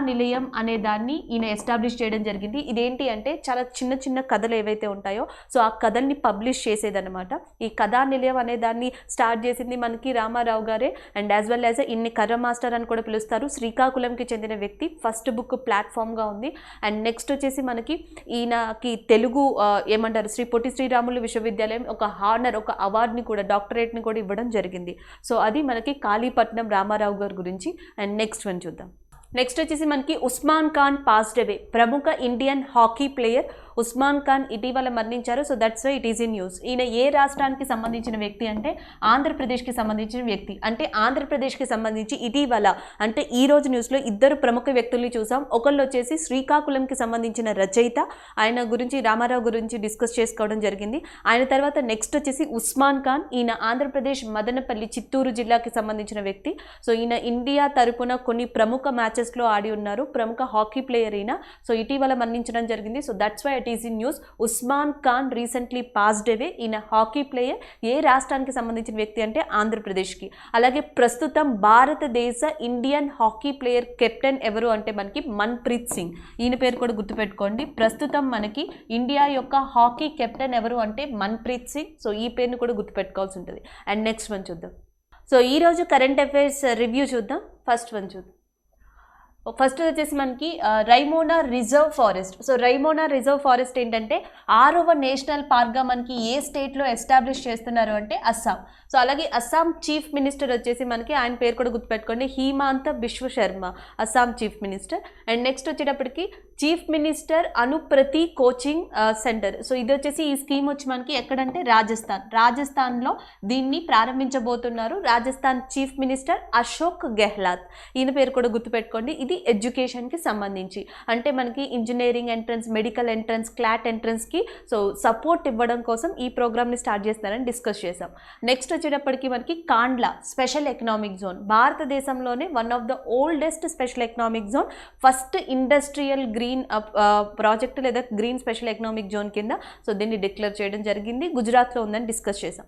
నిలయం అనే దాన్ని ఈయన ఎస్టాబ్లిష్ చేయడం జరిగింది. ఇదేంటి అంటే చాలా చిన్న చిన్న కథలు ఏవైతే ఉంటాయో సో ఆ కథల్ని పబ్లిష్ చేసేదన్నమాట. ఈ కథా నిలయం అనే దాన్ని స్టార్ట్ చేసింది మనకి రామారావు గారే. అండ్ యాజ్ వెల్ యాజ్ ఇన్ని కర్ర మాస్టర్ అని కూడా పిలుస్తారు. శ్రీకాకుళంకి చెందిన వ్యక్తి. ఫస్ట్ బుక్ ప్లాట్ఫామ్గా ఉంది. అండ్ నెక్స్ట్ వచ్చేసి మనకి ఈయనకి తెలుగు ఏమంటారు శ్రీ పొట్టి శ్రీరాములు విశ్వవిద్యాలయం ఒక హానర్, ఒక అవార్డుని కూడా, డాక్టరేట్ని కూడా ఇవ్వడం జరిగింది. సో అది మనకి కాళీపట్నం రామారావు గారి గురించి. అండ్ నెక్స్ట్ వన్ చూద్దాం. నెక్స్ట్ వచ్చేసి మనకి ఉస్మాన్ ఖాన్ పాస్డ్ అవే. ప్రముఖ Indian hockey player Usman Khan ఇటీవల మరణించారు. So that's why it is in news. ఈయన ఏ రాష్ట్రానికి సంబంధించిన వ్యక్తి అంటే ఆంధ్రప్రదేశ్కి సంబంధించిన వ్యక్తి. అంటే ఆంధ్రప్రదేశ్కి సంబంధించి ఇటీవల అంటే ఈ రోజు న్యూస్లో ఇద్దరు ప్రముఖ వ్యక్తుల్ని చూసాం. ఒకళ్ళు వచ్చేసి శ్రీకాకుళంకి సంబంధించిన రచయిత, ఆయన గురించి రామారావు గురించి డిస్కస్ చేసుకోవడం జరిగింది. ఆయన తర్వాత నెక్స్ట్ వచ్చేసి ఉస్మాన్ ఖాన్. ఈయన ఆంధ్రప్రదేశ్ మదనపల్లి, చిత్తూరు జిల్లాకి సంబంధించిన వ్యక్తి. సో ఈయన ఇండియా తరపున కొన్ని ప్రముఖ మ్యాచెస్లో ఆడి ఉన్నారు. ప్రముఖ హాకీ ప్లేయర్ ఈయన. సో ఇటీవల మరణించడం జరిగింది. So that's why is in news. Usman Khan recently passed away. ఈయన హాకీ ప్లేయర్. ఏ రాష్ట్రానికి సంబంధించిన వ్యక్తి అంటే ఆంధ్రప్రదేశ్కి. అలాగే ప్రస్తుతం భారతదేశ ఇండియన్ హాకీ ప్లేయర్ కెప్టెన్ ఎవరు అంటే మనకి మన్ప్రీత్ సింగ్. ఈయన పేరు కూడా గుర్తుపెట్టుకోండి. ప్రస్తుతం మనకి ఇండియా యొక్క హాకీ కెప్టెన్ ఎవరు అంటే మన్ప్రీత్ సింగ్. సో ఈ పేరుని కూడా గుర్తుపెట్టుకోవాల్సి ఉంటుంది. అండ్ నెక్స్ట్ వన్ చూద్దాం. సో ఈరోజు కరెంట్ అఫైర్స్ రివ్యూ చూద్దాం. ఫస్ట్ వన్ చూద్దాం. ఫస్ట్ వచ్చేసి మనకి Raimona reserve forest. So Raimona reserve forest ఏంటంటే 6వ నేషనల్ పార్క్గా మనకి ఏ స్టేట్లో ఎస్టాబ్లిష్ చేస్తున్నారు అంటే అస్సాం. సో అలాగే అస్సాం చీఫ్ మినిస్టర్ వచ్చేసి మనకి ఆయన పేరు కూడా గుర్తుపెట్టుకోండి, Himanta Biswa Sarma, Assam chief minister. And next వచ్చేటప్పటికి chief minister Anupriti coaching center. So ఇది వచ్చేసి ఈ స్కీమ్ వచ్చి మనకి ఎక్కడంటే రాజస్థాన్లో దీన్ని ప్రారంభించబోతున్నారు. Rajasthan chief minister Ashok Gehlot. ఈయన పేరు కూడా గుర్తుపెట్టుకోండి. ఇది ఎడ్యుకేషన్కి సంబంధించి, అంటే మనకి engineering entrance, medical entrance, CLAT ఎంట్రన్స్కి సో సపోర్ట్ ఇవ్వడం కోసం ఈ ప్రోగ్రామ్ని స్టార్ట్ చేస్తారని డిస్కస్ చేసాం. నెక్స్ట్ వచ్చేటప్పటికి మనకి కాండ్లా స్పెషల్ ఎకనామిక్ జోన్, భారతదేశంలోనే one of the oldest special economic zone, first industrial green project లేదా గ్రీన్ స్పెషల్ ఎకనామిక్ జోన్ కింద సో దీన్ని డిక్లేర్ చేయడం జరిగింది. గుజరాత్లో ఉందని డిస్కస్ చేసాం.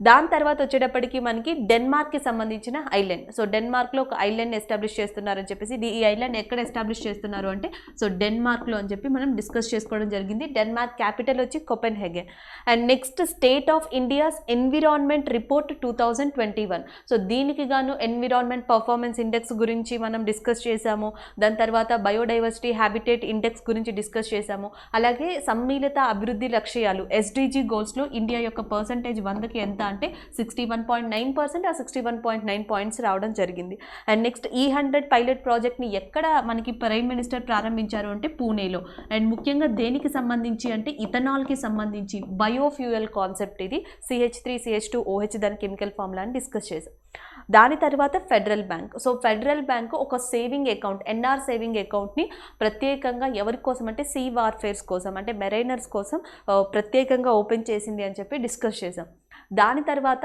దాని తర్వాత వచ్చేటప్పటికి మనకి డెన్మార్క్కి సంబంధించిన ఐలాండ్. సో డెన్మార్క్లో ఒక ఐలాండ్ ఎస్టాబ్లిష్ చేస్తున్నారని చెప్పేసి, ఈ ఐలాండ్ ఎక్కడ ఎస్టాబ్లిష్ చేస్తున్నారు అంటే సో డెన్మార్క్లో అని చెప్పి మనం డిస్కస్ చేసుకోవడం జరిగింది. డెన్మార్క్ క్యాపిటల్ వచ్చి Copenhagen. And next state of India's environment report 2021. So దీనికి గాను ఎన్విరాన్మెంట్ పర్ఫార్మెన్స్ ఇండెక్స్ గురించి మనం డిస్కస్ చేసాము. దాని తర్వాత బయోడైవర్సిటీ హ్యాబిటేట్ ఇండెక్స్ గురించి డిస్కస్ చేసాము. అలాగే సమ్మిళిత అభివృద్ధి లక్ష్యాలు ఎస్డిజి గోల్స్లో ఇండియా యొక్క పర్సంటేజ్ 100కి ఎంత అంటే 61.9%, ఆ 61.9 పాయింట్స్ రావడం జరిగింది. అండ్ నెక్స్ట్ E100 పైలట్ ప్రాజెక్ట్ని ఎక్కడ మనకి ప్రైమ్ మినిస్టర్ ప్రారంభించారు అంటే పూణేలో. అండ్ ముఖ్యంగా దేనికి సంబంధించి అంటే ఇథనాల్కి సంబంధించి బయోఫ్యూయల్ కాన్సెప్ట్, ఇది CH3CH2OH దాని కెమికల్ ఫార్ములా అని డిస్కస్ చేసాం. దాని తర్వాత federal bank. So federal bank ఒక సేవింగ్ అకౌంట్, ఎన్ఆర్ సేవింగ్ అకౌంట్ని ప్రత్యేకంగా ఎవరి కోసం అంటే సీ వార్ఫేర్స్ కోసం, అంటే మెరైనర్స్ కోసం ప్రత్యేకంగా ఓపెన్ చేసింది అని చెప్పి డిస్కస్ చేసాం. దాని తర్వాత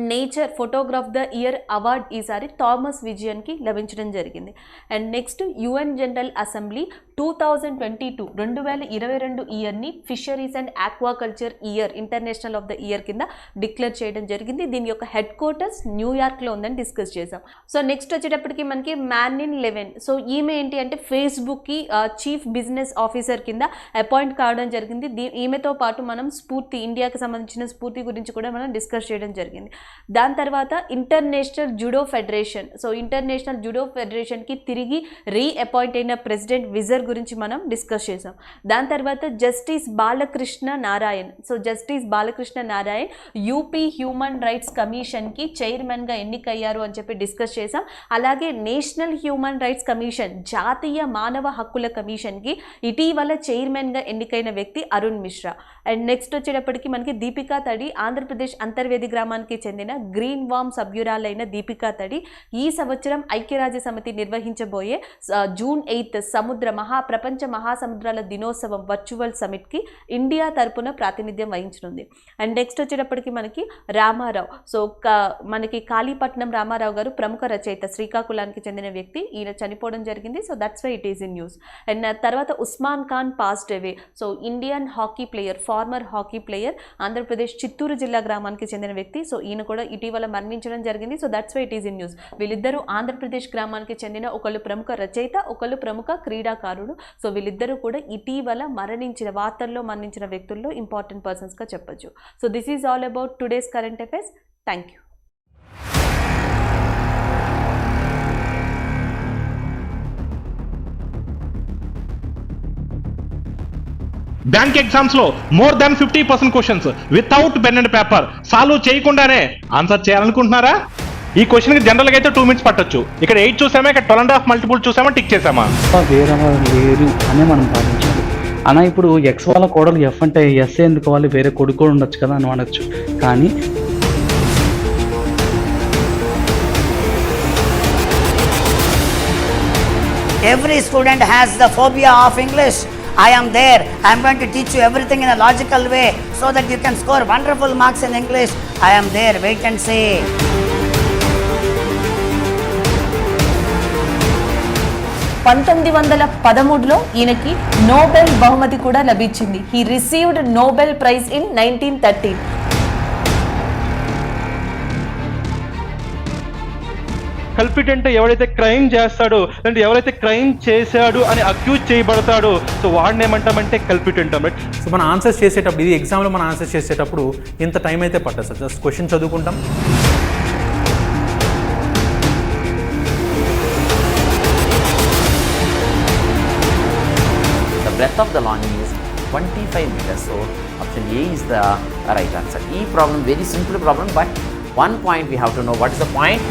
nature photograph the year award ఈసారి థామస్ విజయన్కి లభించడం జరిగింది. And next UN general assembly 2022 ఇయర్ని fisheries and aquaculture year, international of the year కింద డిక్లేర్ చేయడం జరిగింది. దీని యొక్క హెడ్ క్వార్టర్స్ న్యూయార్క్లో ఉందని డిస్కస్ చేసాం. సో నెక్స్ట్ వచ్చేటప్పటికి మనకి మ్యానిన్ లెవెన్. సో ఈమె ఏంటి అంటే ఫేస్బుక్కి చీఫ్ బిజినెస్ ఆఫీసర్ కింద అపాయింట్ కావడం జరిగింది. ఈమెతో పాటు మనం స్ఫూర్తి, ఇండియాకి సంబంధించిన స్ఫూర్తి గురించి కూడా మనం డిస్కస్ చేయడం జరిగింది. దాని తర్వాత international judo federation. So international judo ఫెడరేషన్కి తిరిగి రీఅపాయింట్ అయిన ప్రెసిడెంట్ విజర్ గురించి మనం డిస్కస్ చేసాం. దాని తర్వాత justice Balakrishna Narayan. So justice Balakrishna Narayan UP human rights కమిషన్కి చైర్మన్గా ఎన్నికయ్యారు అని చెప్పి డిస్కస్ చేసాం. అలాగే నేషనల్ హ్యూమన్ రైట్స్ కమిషన్, జాతీయ మానవ హక్కుల కమిషన్కి ఇటీవల చైర్మన్గా ఎన్నికైన వ్యక్తి అరుణ్ మిశ్రా. అండ్ నెక్స్ట్ వచ్చేటప్పటికి మనకి దీపికా తడి, ఆంధ్రప్రదేశ్ అంతర్వేది గ్రామానికి చెందిన గ్రీన్ వామ్ సభ్యురాలైన దీపికా తడి ఈ సంవత్సరం ఐక్యరాజ్య సమితి నిర్వహించబోయే జూన్ 8 ప్రపంచ మహాసముద్రాల దినోత్సవం వర్చువల్ సమిట్కి ఇండియా తరపున ప్రాతినిధ్యం వహించనుంది. అండ్ నెక్స్ట్ వచ్చేటప్పటికి మనకి రామారావు. సో మనకి కాళీపట్నం రామారావు గారు ప్రముఖ రచయిత, శ్రీకాకుళానికి చెందిన వ్యక్తి. ఈయన చనిపోవడం జరిగింది. So that's why it is in news. And తర్వాత Usman Khan passed away. So Indian hockey player, former hockey player, Andhra Pradesh Chittoor జిల్లా గ్రామానికి చెందిన వ్యక్తి. సో ఈయన కూడా ఇటీవల మరణించడం జరిగింది. So that's why it is in news. వీళ్ళిద్దరూ ఆంధ్రప్రదేశ్ గ్రామానికి చెందిన, ఒకళ్ళు ప్రముఖ రచయిత, ఒకళ్ళు ప్రముఖ క్రీడాకారుడు. సో వీళ్ళిద్దరూ కూడా ఇటీవల మరణించిన, వార్తల్లో మరణించిన వ్యక్తుల్లో ఇంపార్టెంట్ పర్సన్స్గా చెప్పొచ్చు. So this is all about today's current affairs. Thank you. Bank exams లో more than 50% questions without pen and paper solve చేయకుండానే ఆన్సర్ చేయాలనుకుంటున్నారా? ఈ క్వశ్చన్ కి జనరల్ గా అయితే 2 minutes పట్టొచ్చు. ఇక్కడ 8 చూసామా, ఇక్కడ 12.5 మల్టిపుల్ చూసామా, టిక్ చేసామా. వేరే లేరు అనే మనం భావించాలి. అలా ఇప్పుడు ఎక్స్ వాళ్ళ కోడలు ఎఫ్ అంటే ఎస్ ఎందుకు వాళ్ళు వేరే కొడుకు కూడా ఉండొచ్చు కదా అని అనొచ్చు. కానీ every student has the phobia of English. I am there. I am going to teach you everything in a logical way so that you can score wonderful marks in English. I am there. Wait and see. 1913లో ఈయనకి Nobel బహుమతి కూడా లభించింది. He received Nobel prize in 1913. కల్పిట్ అంటే ఎవరైతే crime చేస్తాడో, అంటే ఎవరైతే crime చేశాడు అని అక్యూజ్ చేయబడతాడో, సో వాడిని ఏమంటామంటే కల్పిట్ అంటాం. రైట్. సో మనం ఆన్సర్స్ చేసేటప్పుడు, ఇది ఎగ్జామ్లో మనం ఆన్సర్స్ చేసేటప్పుడు ఇంత టైం అయితే పట్టదు సార్. జస్ట్ క్వశ్చన్ చదువుకుంటాం. The breadth of the lawn is 25 meters. So option A is the right answer. E problem, very simple problem, but one point we have to know. What is the point?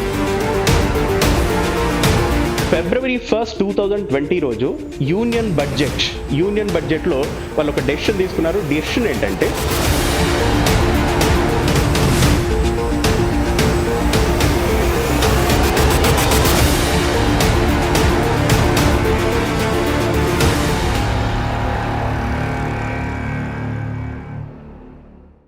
February 1st, 2020 రోజు union బడ్జెట్లో వాళ్ళు ఒక decision తీసుకున్నారు. Decision ఏంటంటే